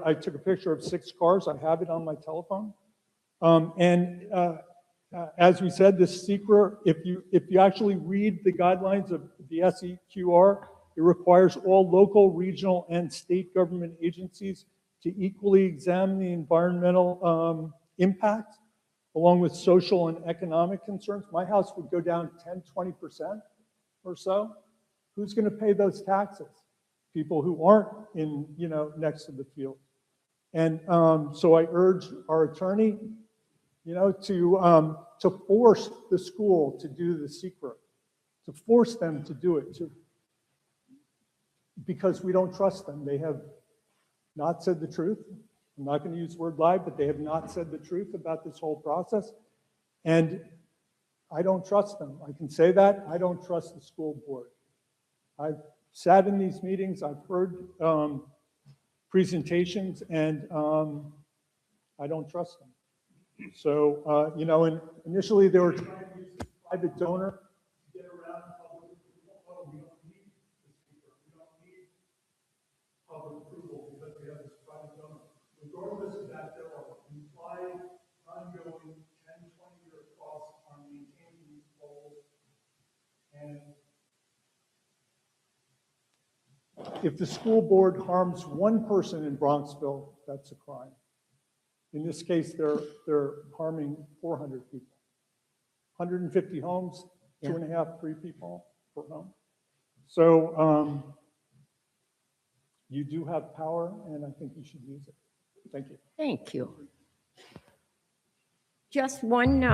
I took a picture of 6 cars. I have it on my telephone. As we said, this secret, if you actually read the guidelines of the SEQR, it requires all local, regional, and state government agencies to equally examine the environmental impact, along with social and economic concerns. My house would go down 10, 20% or so. Who's going to pay those taxes? People who aren't in, next to the field. And so I urge our attorney, to force the school to do the secret, to force them to do it, because we don't trust them. They have not said the truth. I'm not going to use the word lie, but they have not said the truth about this whole process. And I don't trust them. I can say that. I don't trust the school board. I've sat in these meetings, I've heard presentations, and I don't trust them. So, you know, and initially they were trying to use this private donor to get around public approval. Oh, we don't need the speaker. We don't need public approval because we have this private donor. Regardless of that, there are implied, ongoing 10, 20-year costs on maintaining these poles. And if the school board harms one person in Bronxville, that's a crime. In this case, they're harming 400 people. 150 homes, 2.5, 3 people per home. So you do have power, and I think you should use it. Thank you. Thank you. Just one,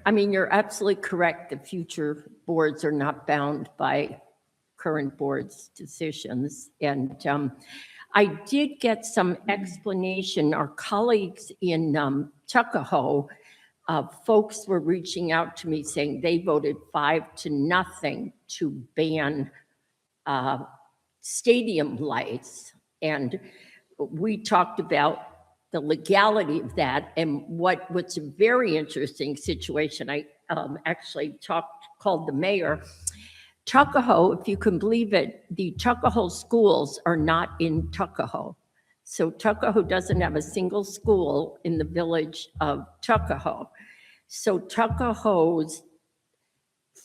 I mean, you're absolutely correct. The future boards are not bound by current board's decisions. And I did get some explanation. Our colleagues in Tuckahoe, folks were reaching out to me saying they voted 5-0 to ban stadium lights. And we talked about the legality of that, and what's a very interesting situation. I actually called the mayor. Tuckahoe, if you can believe it, the Tuckahoe schools are not in Tuckahoe. So Tuckahoe doesn't have a single school in the village of Tuckahoe. So Tuckahoe's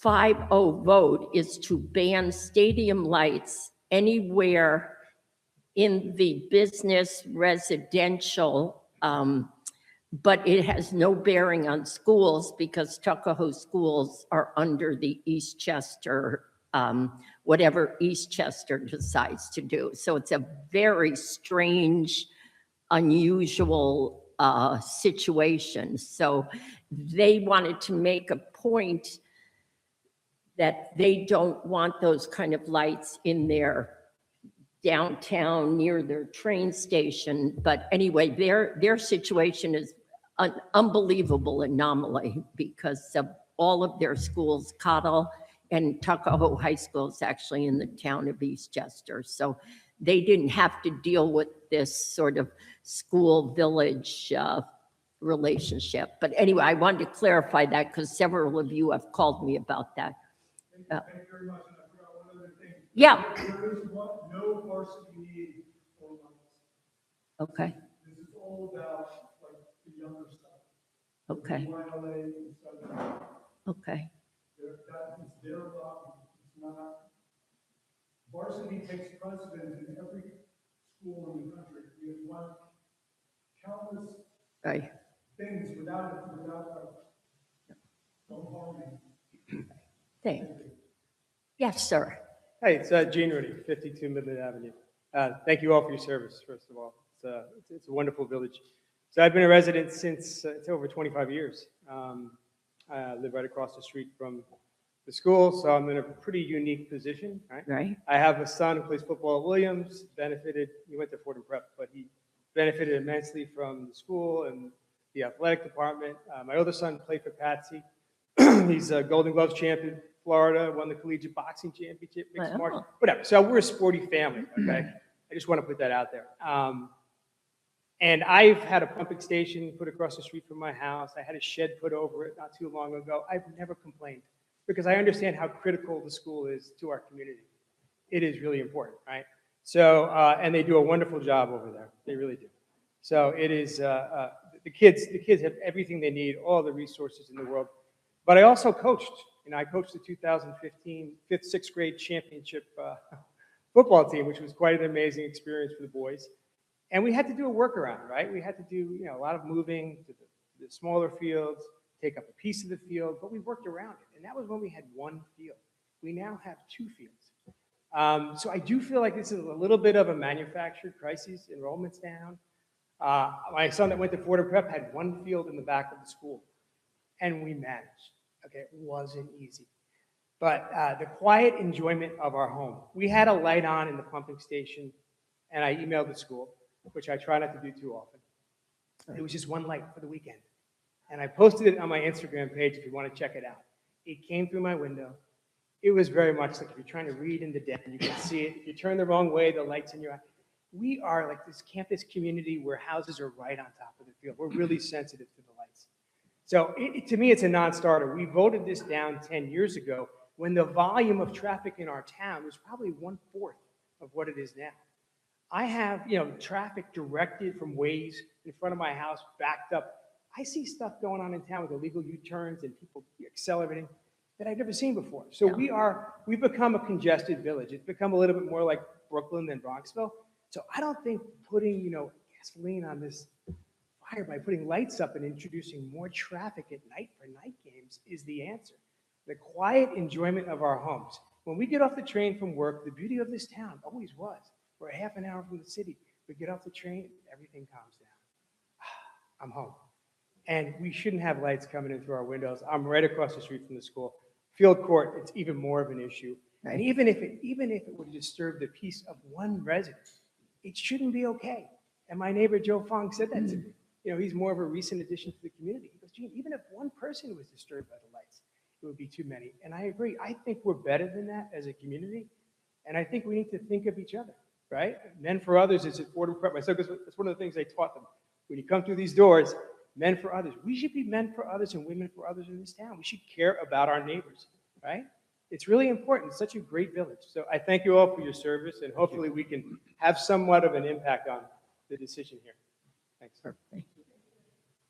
5-0 vote is to ban stadium lights anywhere in the business, residential, but it has no bearing on schools because Tuckahoe schools are under the Eastchester, whatever Eastchester decides to do. So it's a very strange, unusual situation. So they wanted to make a point that they don't want those kind of lights in their downtown near their train station. But anyway, their situation is an unbelievable anomaly because of all of their schools, Cottle and Tuckahoe High School is actually in the town of Eastchester. So they didn't have to deal with this sort of school-village relationship. But anyway, I wanted to clarify that because several of you have called me about that. Thank you very much. And I forgot one other thing. Yeah. There is no varsity need for lights. Okay, This is all about like the younger stuff. okay, YLA and stuff. okay. That is their problem. It's not. Varsity takes precedence in every school in the country. We have won countless Right. things without don't harm me. Thank you. Yes, sir. Hi, it's Gene Rudy, 52 Midland Avenue. Thank you all for your service, first of all. It's a wonderful village. So I've been a resident since it's over 25 years. I live right across the street from the school, so I'm in a pretty unique position, right? Right. I have a son who plays football at Williams, he went to Fordham Prep, but he benefited immensely from the school and the athletic department. My other son played for Patsy. He's a Golden Gloves champion, Florida, won the collegiate boxing championship, mixed martial, whatever. So we're a sporty family, okay? I just want to put that out there. And I've had a pumping station put across the street from my house. I had a shed put over it not too long ago. I've never complained because I understand how critical the school is to our community. It is really important, right? So, and they do a wonderful job over there. They really do. So it is, the kids have everything they need, all the resources in the world. But I also coached. I coached the 2015 5th, 6th grade championship football team, which was quite an amazing experience for the boys. And we had to do a workaround, right? We had to do, a lot of moving to the smaller fields, take up a piece of the field, but we worked around it. And that was when we had one field. We now have 2 fields. So I do feel like this is a little bit of a manufactured crisis. Enrollment's down. My son that went to Fordham Prep had 1 field in the back of the school, and we managed. Okay, it wasn't easy. But the quiet enjoyment of our home. We had a light on in the pumping station, and I emailed the school, which I try not to do too often. It was just one light for the weekend. And I posted it on my Instagram page if you want to check it out. It came through my window. It was very much like if you're trying to read in the den, you can see it. If you turn the wrong way, the light's in your eye. We are like this campus community where houses are right on top of the field. We're really sensitive to the lights. So to me, it's a non-starter. We voted this down 10 years ago when the volume of traffic in our town was probably 1/4 of what it is now. I have, traffic directed from ways in front of my house, backed up. I see stuff going on in town with illegal U-turns and people accelerating that I've never seen before. So we've become a congested village. It's become a little bit more like Brooklyn than Bronxville. So I don't think putting, gasoline on this fire by putting lights up and introducing more traffic at night for night games is the answer. The quiet enjoyment of our homes. When we get off the train from work, the beauty of this town always was, we're a half an hour from the city. We get off the train, everything calms down. I'm home. And we shouldn't have lights coming in through our windows. I'm right across the street from the school. Field court, it's even more of an issue. And even if it would disturb the peace of one resident, it shouldn't be okay. And my neighbor Joe Fong said that to me. He's more of a recent addition to the community. He goes, Gene, even if one person was disturbed by the lights, it would be too many. And I agree. I think we're better than that as a community. And I think we need to think of each other, right? Men for others is affordable prep. So that's one of the things I taught them. When you come through these doors, men for others. We should be men for others and women for others in this town. We should care about our neighbors, right? It's really important. It's such a great village. So I thank you all for your service, and hopefully we can have somewhat of an impact on the decision here. Thanks.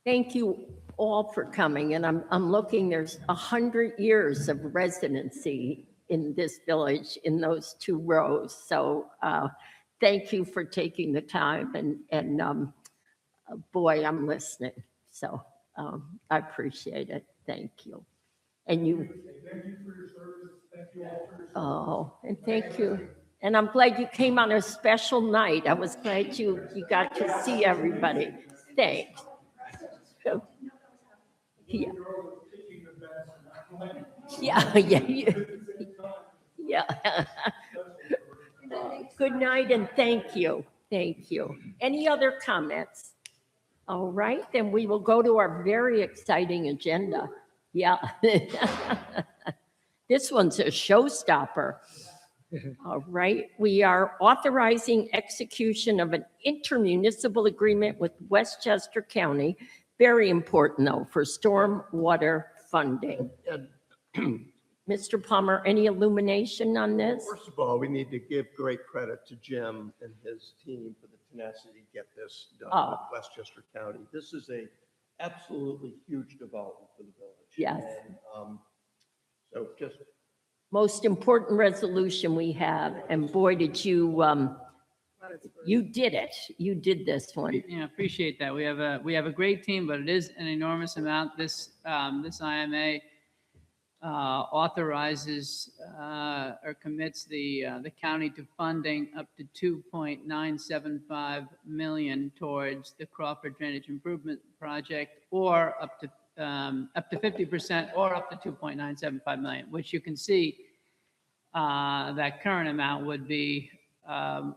Thank you all for coming, and I'm looking, there's 100 years of residency in this village in those 2 rows. So thank you for taking the time, and boy, I'm listening. So I appreciate it. Thank you. And you. Thank you for your service. Thank you all for your service. Oh, and thank you. And I'm glad you came on a special night. I was glad you got to see everybody. Thanks. Yeah. Yeah. Good night and thank you. Thank you. Any other comments? All right, then we will go to our very exciting agenda. Yeah. This one's a showstopper. All right, we are authorizing execution of an intermunicipal agreement with Westchester County. Very important though, for stormwater funding. Mr. Palmer, any illumination on this? First of all, we need to give great credit to Jim and his team for the tenacity to get this done with Westchester County. This is a absolutely huge development for the village. Yes. And, so just Most important resolution we have, and boy, did you did it. You did this one. Yeah, appreciate that. We have a great team, but it is an enormous amount. This IMA authorizes or commits the county to funding up to $2.975 million towards the Crawford Drainage Improvement Project, or up to 50%, or up to $2.975 million, which you can see that current amount would be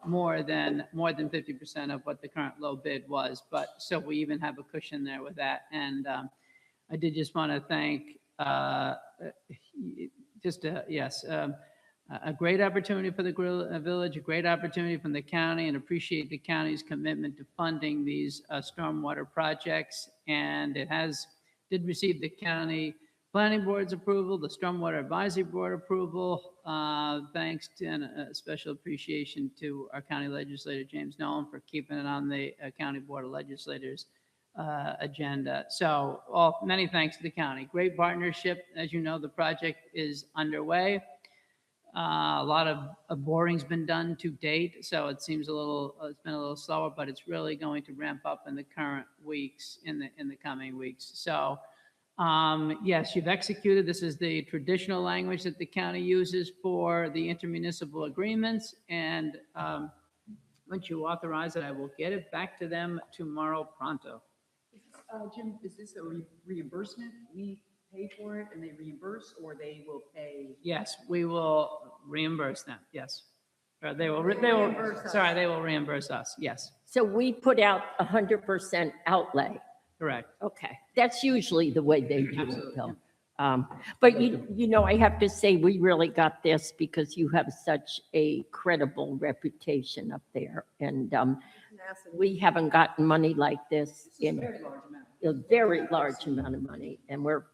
more than 50% of what the current low bid was. But so we even have a cushion there with that. And I did just want to thank a great opportunity for the village, a great opportunity from the county, and appreciate the county's commitment to funding these stormwater projects. And it did receive the county planning board's approval, the stormwater advisory board approval, thanks to, and a special appreciation to our county legislator, James Nolan, for keeping it on the county board of legislators agenda. So many thanks to the county. Great partnership. As you know, the project is underway. A lot of boring's been done to date, so it seems it's been a little slower, but it's really going to ramp up in the current weeks, in the coming weeks. So yes, you've executed. This is the traditional language that the county uses for the intermunicipal agreements. And once you authorize it, I will get it back to them tomorrow pronto. Jim, is this a reimbursement we pay for it and they reimburse, or they will pay? Yes, we will reimburse them, yes. Or they will, Reimburse us. sorry, they will reimburse us, yes, So we put out 100% outlay. correct. Okay, that's usually the way they do it, Absolutely, Bill. But you know, I have to say, we really got this because you have such a credible reputation up there. And we haven't gotten money like this This is a in very large amount. a very large amount of money. And we're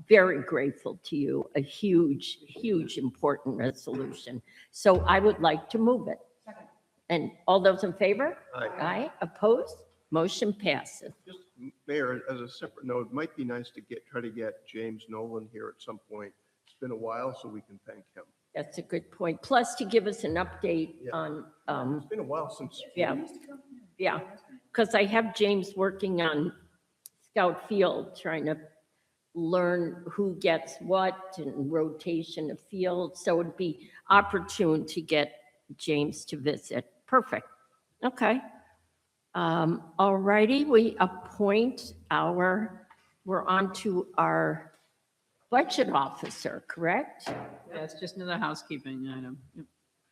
very grateful to you, a huge, huge important resolution. So I would like to move it. Second. And all those in favor? Aye. Aye, opposed? Motion passes. Just, Mayor, as a separate note, it might be nice to try to get James Nolan here at some point. It's been a while, so we can thank him. That's a good point. Plus to give us an update Yeah. on, It's been a while since. yeah, yeah. Because I have James working on Scout Field, trying to learn who gets what and rotation of fields. So it'd be opportune to get James to visit. Perfect. Okay. All righty, we appoint we're on to our budget officer, correct? Yeah, it's just another housekeeping item. Yep.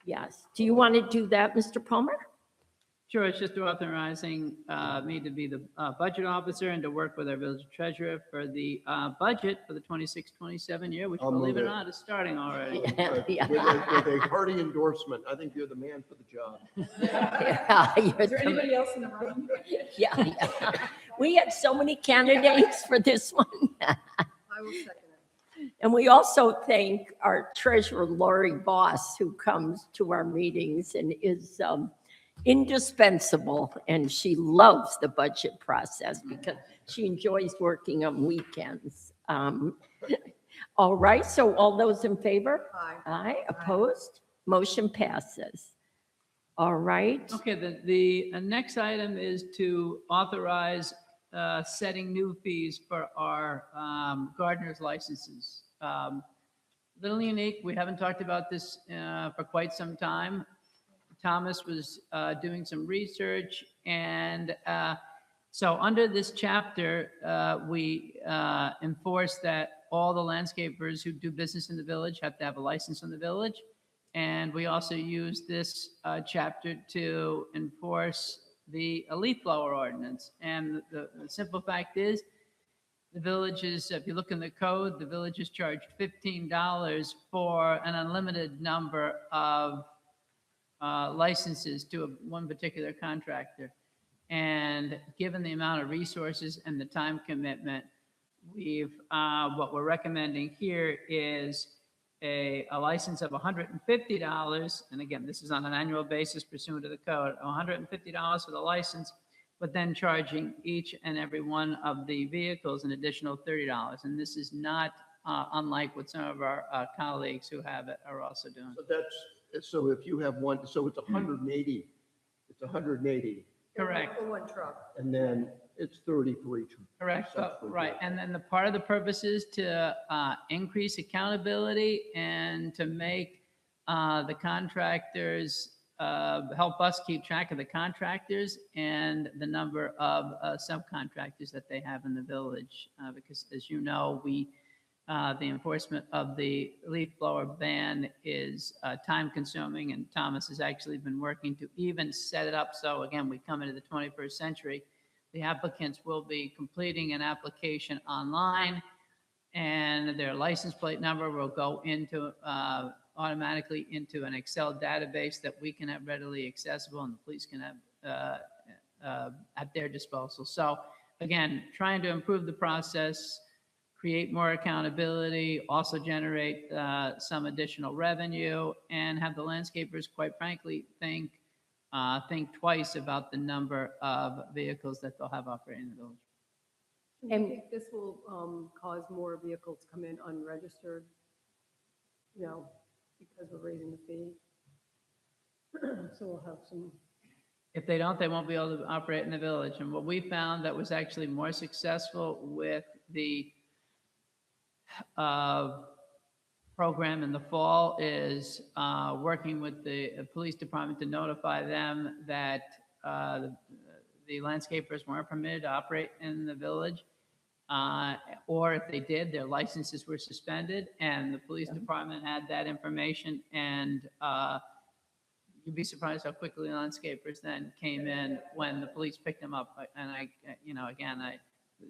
Yes. Do you want to do that, Mr. Palmer? Sure, it's just authorizing me to be the budget officer and to work with our village treasurer for the budget for the 26-27 year, which I'll believe move it or it. not is starting already. Yeah. With a hearty endorsement. I think you're the man for the job. Yeah, you're Is there the- anybody else in the room? yeah, yeah. We had so many candidates for this one. I will second it. And we also thank our treasurer, Lori Boss, who comes to our meetings and is indispensable. And she loves the budget process because she enjoys working on weekends. All right, so all those in favor? Aye. Aye, opposed? Motion passes. All right. Okay, the next item is to authorize setting new fees for our gardener's licenses. Little unique, we haven't talked about this for quite some time. Thomas was doing some research, and so under this chapter, we enforce that all the landscapers who do business in the village have to have a license in the village. And we also use this chapter to enforce the leaf blower ordinance. And the simple fact is, the village is, if you look in the code, the village is charged $15 for an unlimited number of licenses to one particular contractor. And given the amount of resources and the time commitment, what we're recommending here is a license of $150, and again, this is on an annual basis pursuant to the code, $150 for the license, but then charging each and every one of the vehicles an additional $30. And this is not unlike what some of our colleagues who have it are also doing. So if you have one, so it's 180, it's 180, Correct. For one truck. and then it's 30 for each. Correct, subsequent right. vehicle. And then the part of the purpose is to increase accountability and to make the contractors, help us keep track of the contractors and the number of subcontractors that they have in the village. Because as you know, the enforcement of the leaf blower ban is time consuming, and Thomas has actually been working to even set it up. So again, we come into the 21st century. The applicants will be completing an application online, and their license plate number will go into automatically into an Excel database that we can have readily accessible and the police can have at their disposal. So again, trying to improve the process, create more accountability, also generate some additional revenue, and have the landscapers, quite frankly, think twice about the number of vehicles that they'll have operating in the village. Do you think this will cause more vehicles to come in unregistered? You know, because we're raising the fee? So we'll have some. If they don't, they won't be able to operate in the village. And what we found that was actually more successful with the program in the fall is working with the police department to notify them that the landscapers weren't permitted to operate in the village. Or if they did, their licenses were suspended, and the police department had that information, and you'd be surprised how quickly landscapers then came in when the police picked them up. And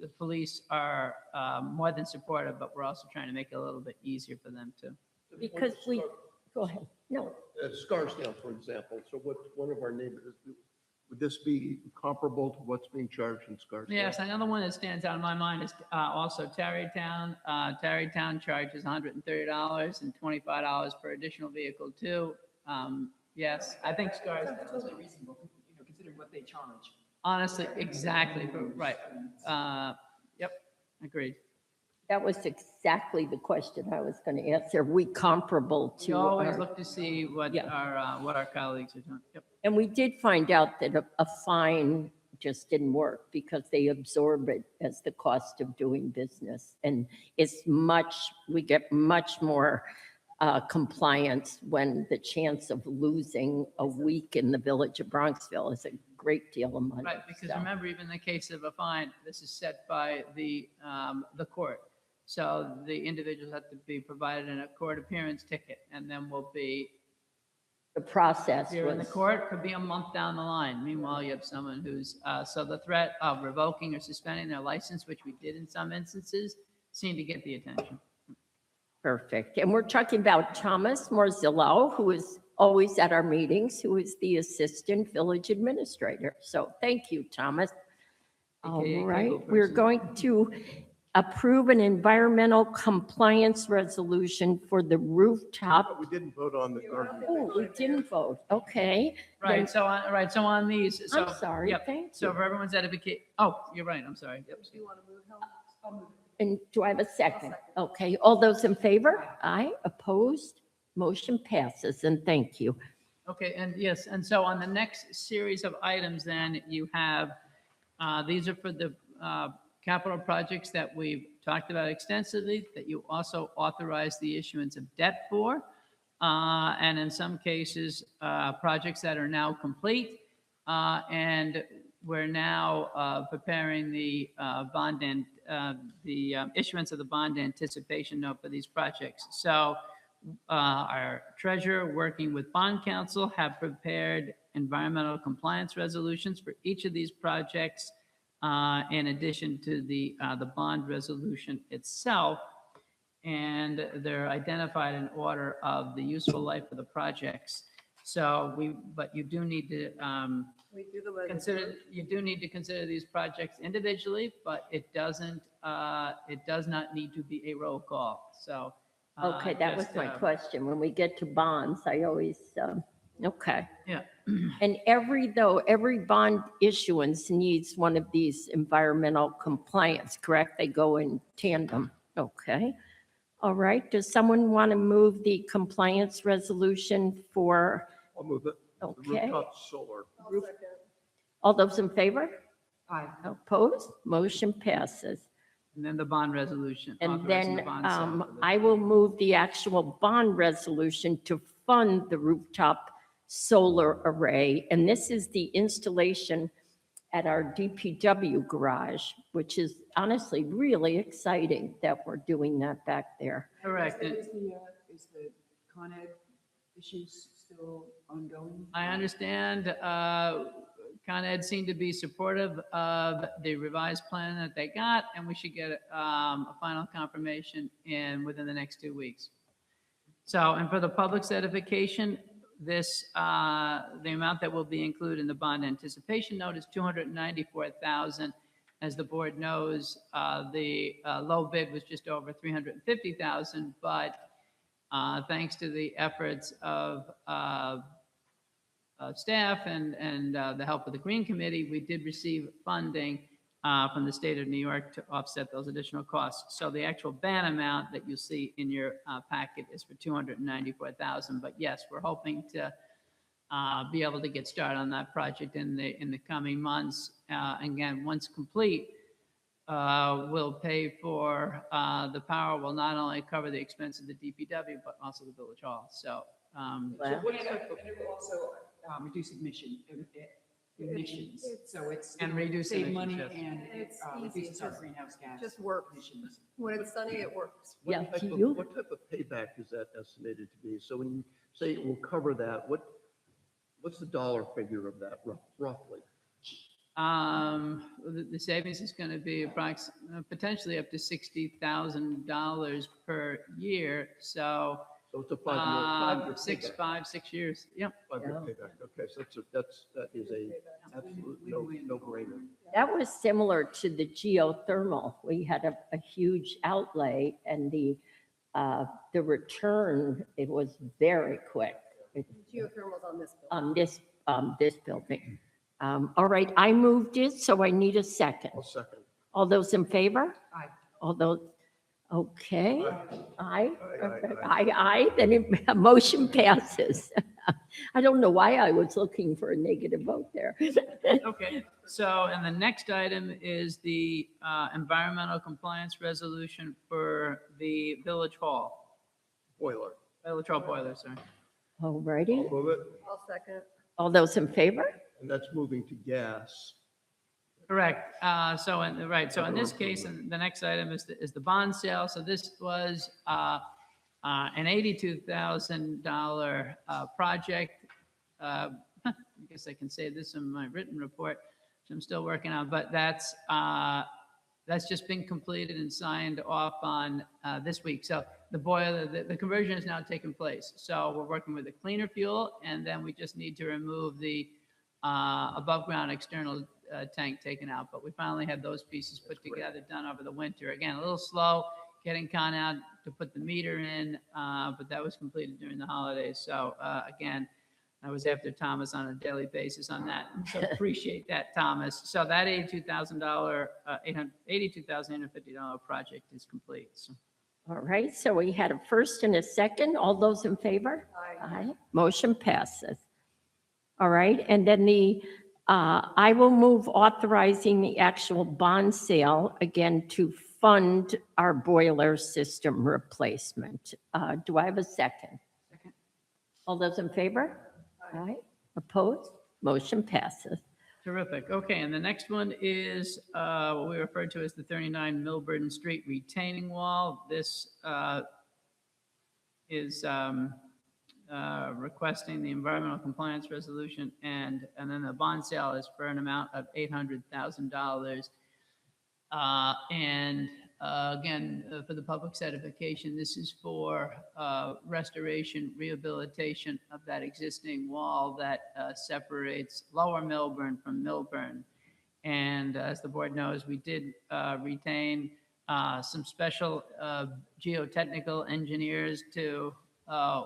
the police are more than supportive, but we're also trying to make it a little bit easier for them too. Because go ahead. No, Scarsdale, for example, so what, one of our neighbors, would this be comparable to what's being charged in Scarsdale? Yes, another one that stands out in my mind is also Tarrytown. Tarrytown charges $130 and $25 per additional vehicle too. Yes, I think Scarsdale. That's totally reasonable, considering what they charge. Honestly, exactly, right. Yep, agreed. that was exactly the question I was going to ask. Are we comparable to? We always our- look to see what Yeah. our colleagues are doing. Yep. And we did find out that a fine just didn't work because they absorb it as the cost of doing business. And we get much more compliance when the chance of losing a week in the village of Bronxville is a great deal of money. Right, because So, remember, even in the case of a fine, this is set by the court. So the individuals have to be provided in a court appearance ticket, and then will be, the process here in the was, court, could be a month down the line. Meanwhile, you have someone who's, so the threat of revoking or suspending their license, which we did in some instances, seemed to get the attention. perfect. And we're talking about Thomas Morzillo, who is always at our meetings, who is the Assistant Village Administrator. So thank you, Thomas. All AKA right, Kegel we're person. going to approve an environmental compliance resolution for the rooftop. But we didn't vote on the garden. Oh, we didn't vote. Okay. Then- Right, so on these, so. I'm sorry. Yep. Thank So you. for everyone's edification, oh, you're right, I'm sorry. Yep. Do you want to move, Helen? I'll move. And do I have a second? Okay, all those in favor? Aye, opposed? Motion passes, and thank you. Okay, and yes, and so on the next series of items, then you have, these are for the capital projects that we've talked about extensively, that you also authorize the issuance of debt for, and in some cases, projects that are now complete, and we're now preparing the bond and the issuance of the bond anticipation note for these projects. So our treasurer, working with bond counsel, have prepared environmental compliance resolutions for each of these projects, in addition to the bond resolution itself. And they're identified in order of the useful life of the projects. So but you do need to We do them as. you do need to consider these projects individually, but it does not need to be a roll call. So. Okay, that was just, my question. When we get to bonds, I always, okay. Yeah. And every bond issuance needs one of these environmental compliance, correct? They go in tandem. Okay. All right. Does someone want to move the compliance resolution for, I'll move it. The okay. Rooftop solar. All those in favor? Aye. Opposed? Motion passes. And then the bond resolution. And authorizing the then bond sale for the- I will move the actual bond resolution to fund the rooftop solar array. And this is the installation at our DPW garage, which is honestly really exciting that we're doing that back there. Correct. And Is the Con Ed issues still ongoing? I understand Con Ed seemed to be supportive of the revised plan that they got, and we should get a final confirmation within the next 2 weeks. So, and for the public's edification, the amount that will be included in the bond anticipation note is $294,000. As the board knows, the low bid was just over $350,000, but thanks to the efforts of staff and the help of the Green Committee, we did receive funding from the state of New York to offset those additional costs. So the actual ban amount that you see in your packet is for $294,000. But yes, we're hoping to be able to get started on that project in the coming months. Again, once complete, we'll pay for the power. Will not only cover the expense of the DPW, but also the village hall. So. Wow. And it will also reduce emission emissions. So it's. And you know, reduce Save emissions, money yes. and it It's easy, reduces it's our just- greenhouse gas. just works. emissions. When it's sunny, it works. Yeah, What type do of- you? What type of payback is that estimated to be? So when you say it will cover that, what's the dollar figure of that roughly? The savings is going to be potentially up to $60,000 per year. So So it's a 5-year six, payback. 5, 6 years. Yep. 5-year Yeah. payback. Okay, so that is a absolute no-brainer. That was similar to the geothermal. We had a huge outlay and the return, it was very quick Geothermal's on this bill. this building. All right, I moved it, so I need a second. I'll second. All those in favor? Aye. All those, okay, aye, Aye. then a motion passes. I don't know why I was looking for a negative vote there. Okay, so, and the next item is the environmental compliance resolution for the Village Hall. Boiler. Village Hall boiler, sorry. All righty, I'll move it. I'll second. all those in favor? And that's moving to gas. Correct. So in this case, and the next item is the bond sale. So this was an $82,000 project. I guess I can say this in my written report, which I'm still working on, but that's just been completed and signed off on this week. So the boiler, the conversion has now taken place. So we're working with a cleaner fuel, and then we just need to remove the above-ground external tank taken out. But we finally had those pieces put together, done over the winter. Again, a little slow getting Con out to put the meter in, but that was completed during the holidays. So again, I was after Thomas on a daily basis on that. So appreciate that, Thomas. So that $82,850 project is complete. So. All right, so we had a first and a second. All those in favor? Aye. Motion passes. All right, and then I will move authorizing the actual bond sale again to fund our boiler system replacement. Do I have a second? Second. All those in favor? Aye. Opposed? Motion passes. Terrific. Okay, and the next one is what we refer to as the 39 Milburn Street retaining wall. This is requesting the environmental compliance resolution, and then the bond sale is for an amount of $800,000. And again, for the public certification, this is for restoration, rehabilitation of that existing wall that separates Lower Milburn from Milburn. And as the board knows, we did retain some special geotechnical engineers to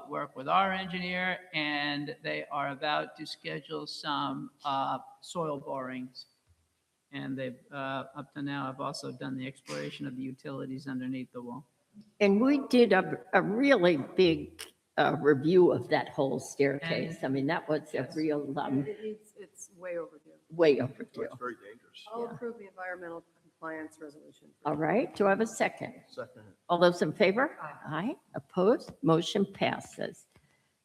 work with our engineer, and they are about to schedule some soil borings. And they've, up to now, have also done the exploration of the utilities underneath the wall. And we did a really big review of that whole staircase. I mean, that was a real It's way overdue. way overdue. It's very dangerous. I'll approve the environmental compliance resolution. All right, do I have a second? Second. All those in favor? Aye. Opposed? Motion passes.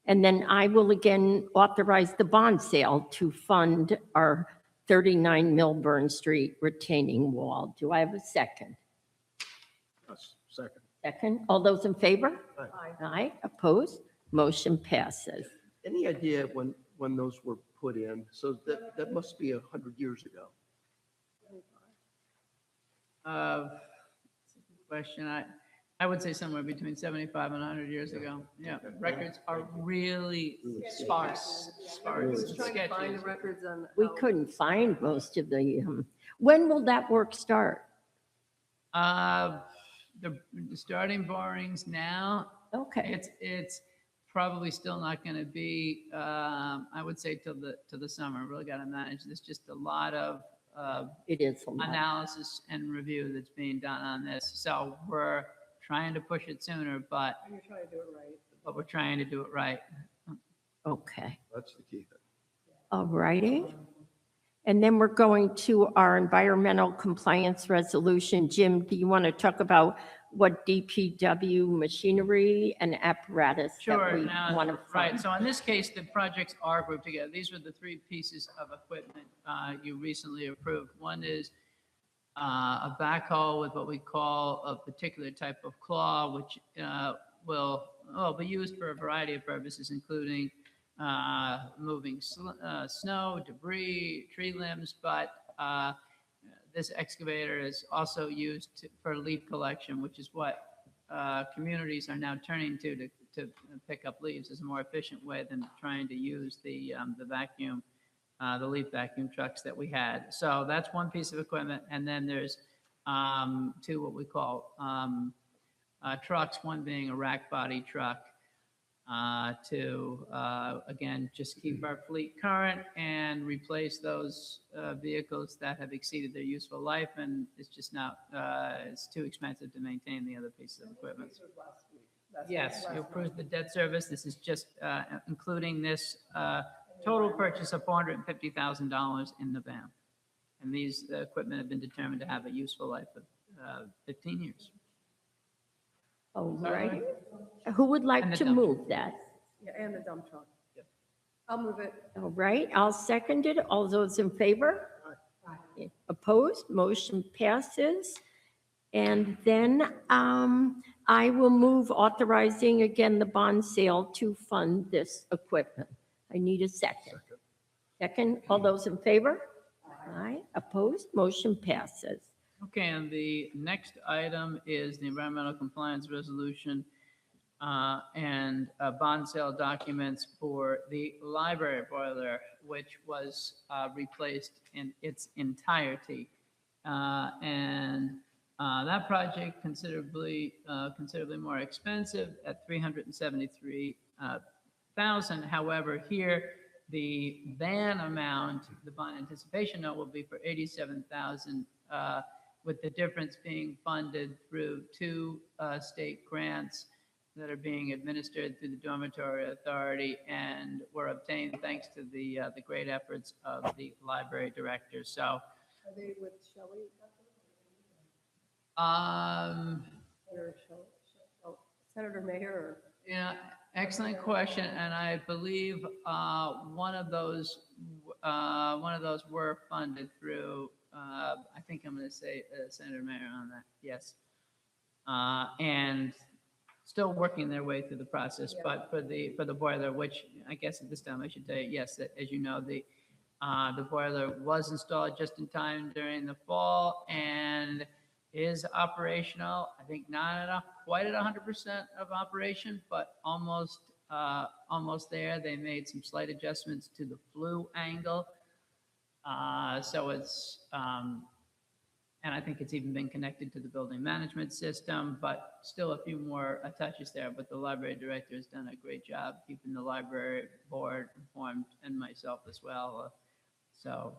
And then I will again authorize the bond sale to fund our 39 Milburn Street retaining wall. Do I have a second? Yes, second. Second. All those in favor? Aye. Aye. Opposed? Motion passes. Any idea when those were put in? So that must be 100 years ago. Question, I would say somewhere between 75 and 100 years ago. Yeah, records are really sparse, I was and trying to find sketchy. the records on. We how- couldn't find most of the, when will that work start? The starting borings now, Okay. it's probably still not going to be, I would say till the summer. Really got to manage. There's just a lot of It is a lot. analysis and review that's being done on this. So we're trying to push it sooner, but You're trying to do it right. we're trying to do it right. Okay. That's the key thing. All righty. And then we're going to our environmental compliance resolution. Jim, do you want to talk about what DPW machinery and apparatus that Sure, we now, want to right, fund. so in this case, the projects are grouped together. These were the three pieces of equipment you recently approved. One is a backhoe with what we call a particular type of claw, which will be used for a variety of purposes, including moving snow, debris, tree limbs, but this excavator is also used for leaf collection, which is what communities are now turning to pick up leaves as a more efficient way than trying to use the vacuum, the leaf vacuum trucks that we had. So that's one piece of equipment. And then there's two what we call trucks, one being a rack body truck to, again, just keep our fleet current and replace those vehicles that have exceeded their useful life, and it's just not, it's too expensive to maintain the other pieces of equipment. Yes, you approved the debt service. This is just including this total purchase of $450,000 in the van. And these equipment have been determined to have a useful life of 15 years. All right. Who would And like the to dump move that? Yeah, and the dump truck. I'll move it. All right, I'll second it. All those in favor? Opposed? Motion passes. And then I will move authorizing again the bond sale to fund this equipment. I need a second. Second, all those in favor? Aye. Opposed? Motion passes. Okay, and the next item is the environmental compliance resolution and bond sale documents for the library boiler, which was replaced in its entirety. And that project considerably more expensive at $373,000. However, here the ban amount, the bond anticipation note, will be for $87,000. With the difference being funded through two state grants that are being administered through the Dormitory Authority and were obtained thanks to the great efforts of the library director. So, Are they with Shelley? Senator Mayer or? Yeah, excellent question, and I believe one of those were funded through. I think I'm going to say Senator Mayer on that. Yes, and still working their way through the process. Yeah. But for the boiler, which I guess at this time I should tell you, yes, that, as you know, the boiler was installed just in time during the fall and is operational. I think not quite at 100% of operation, but almost there. They made some slight adjustments to the flue angle. So it's, and I think it's even been connected to the building management system, but still a few more touches there. But the library director has done a great job keeping the library board informed and myself as well. So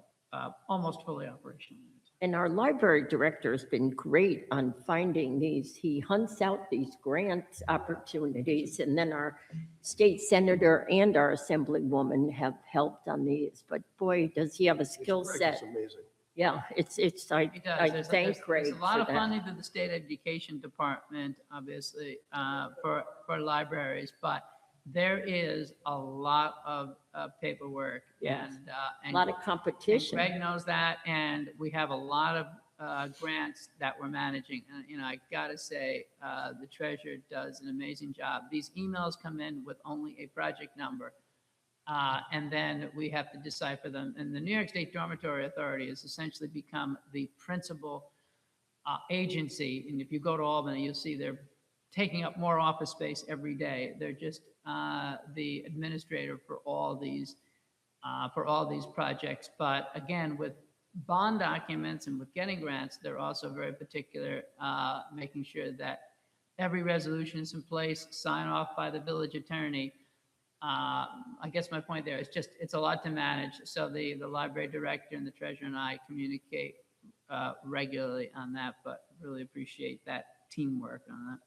almost fully operational. And our library director has been great on finding these. He hunts out these grant opportunities, and then our state senator and our assemblywoman have helped on these. But boy, does he have a skill set. It's amazing. Yeah, I He does. thank Greg There's a lot for of that. funding through the state education department, obviously, for libraries, but there is a lot of paperwork. Yes. And A lot of and competition. Greg knows that, and we have a lot of grants that we're managing. And, I got to say, the treasurer does an amazing job. These emails come in with only a project number, and then we have to decipher them. And the New York State Dormitory Authority has essentially become the principal agency. And if you go to Albany, you'll see they're taking up more office space every day. They're just the administrator for all these projects. But again, with bond documents and with getting grants, they're also very particular, making sure that every resolution is in place, sign off by the village attorney. I guess my point there is just, it's a lot to manage. So the library director and the treasurer and I communicate regularly on that, but really appreciate that teamwork on that.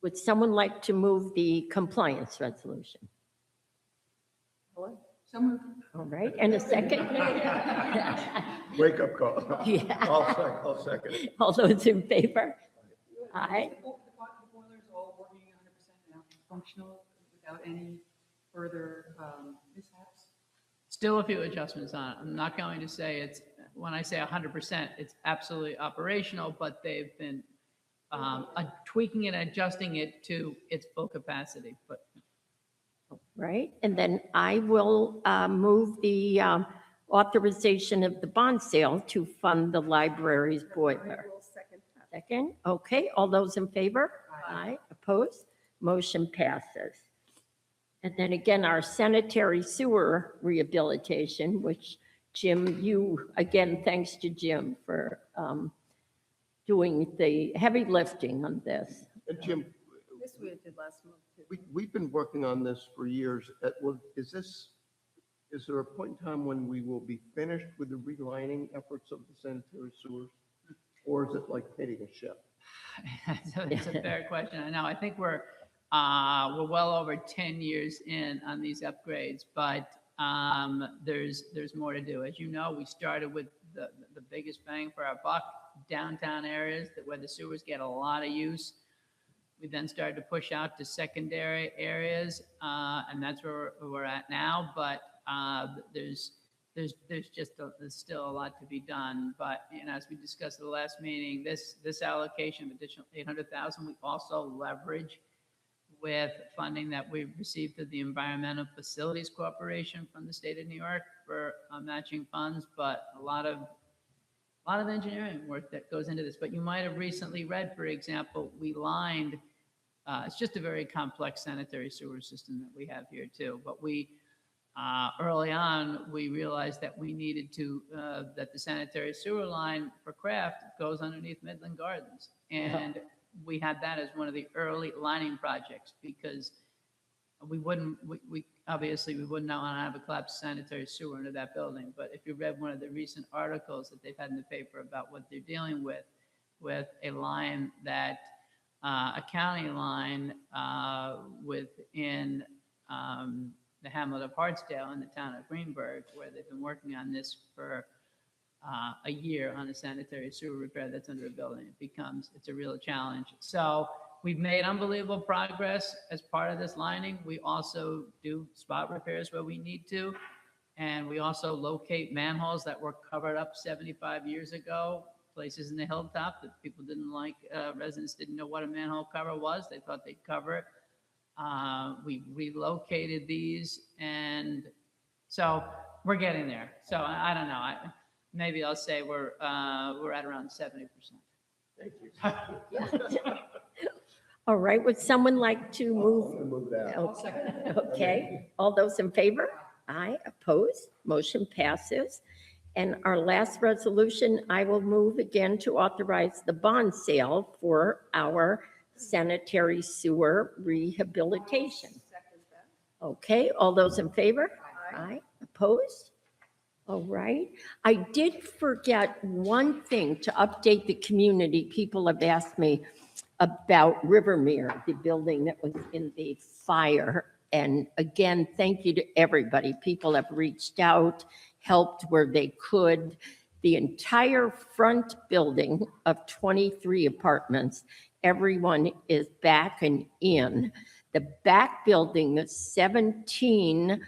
Would someone like to move the compliance resolution? So moved. All right, and a second? Wake up call. Yeah. I'll second it. All those in favor? Aye. The boiler's all working 100% now, functional, without any further mishaps? Still a few adjustments on it. I'm not going to say it's, when I say 100%, it's absolutely operational, but they've been tweaking and adjusting it to its full capacity. But Right, and then I will move the authorization of the bond sale to fund the library's boiler. will second that. Second, okay, all those in favor? Aye. Opposed? Motion passes. And then again, our sanitary sewer rehabilitation, which Jim, you, again, thanks to Jim for doing the heavy lifting on this. And Jim, This we did last month, too. we've been working on this for years. Is there a point in time when we will be finished with the relining efforts of the sanitary sewers? Or is it like hitting a ship? it's a fair question. I know. I think we're well over 10 years in on these upgrades, but there's more to do. As you know, we started with the biggest bang for our buck, downtown areas where the sewers get a lot of use. We then started to push out to secondary areas, and that's where we're at now. But there's still a lot to be done. But as we discussed at the last meeting, this allocation of additional $800,000 we also leverage with funding that we received through the Environmental Facilities Corporation from the state of New York for matching funds, but a lot of engineering work that goes into this. But you might have recently read, for example, we lined, it's just a very complex sanitary sewer system that we have here too. But we, early on, we realized that we needed to, that the sanitary sewer line for Kraft goes underneath Midland Gardens. And we had that as one of the early lining projects because we obviously we wouldn't want to have a collapsed sanitary sewer into that building. But if you read one of the recent articles that they've had in the paper about what they're dealing with a line that, a county line within the hamlet of Hartsdale in the town of Greenburgh, where they've been working on this for a year on a sanitary sewer repair that's under a building. It's a real challenge. So we've made unbelievable progress as part of this lining. We also do spot repairs where we need to. And we also locate manholes that were covered up 75 years ago, places in the hilltop that people didn't like, residents didn't know what a manhole cover was. They thought they'd cover it. We relocated these, and so we're getting there. So I don't know. Maybe I'll say we're at around 70%. Thank you. All right, would someone like to move? Move that. Okay, all those in favor? Aye, opposed, motion passes. And our last resolution, I will move again to authorize the bond sale for our sanitary sewer rehabilitation. Second that. Okay, all those in favor? Aye, opposed? All right. I did forget one thing to update the community. People have asked me about Rivermere, the building that was in the fire. And again, thank you to everybody. People have reached out, helped where they could. The entire front building of 23 apartments, everyone is back and in. The back building is 17.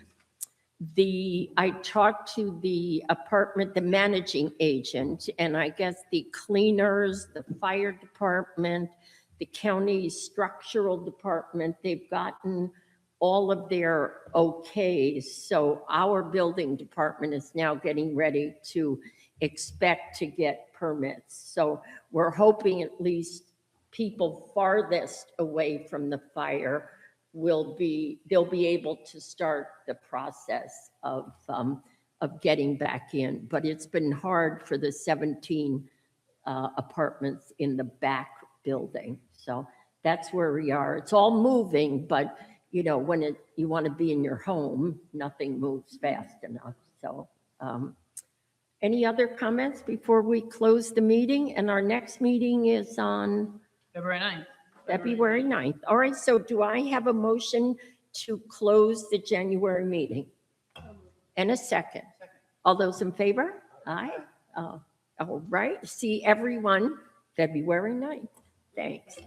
I talked to the apartment, the managing agent, and I guess the cleaners, the fire department, the county structural department, they've gotten all of their okays. So our building department is now getting ready to expect to get permits. So we're hoping at least people farthest away from the fire they'll be able to start the process of getting back in. But it's been hard for the 17 apartments in the back building. So that's where we are. It's all moving, but when you want to be in your home, nothing moves fast enough. So any other comments before we close the meeting? And our next meeting is on February 9th. February 9th. All right, so do I have a motion to close the January meeting? And a second. All those in favor? Aye. All right, see everyone February 9th. Thanks.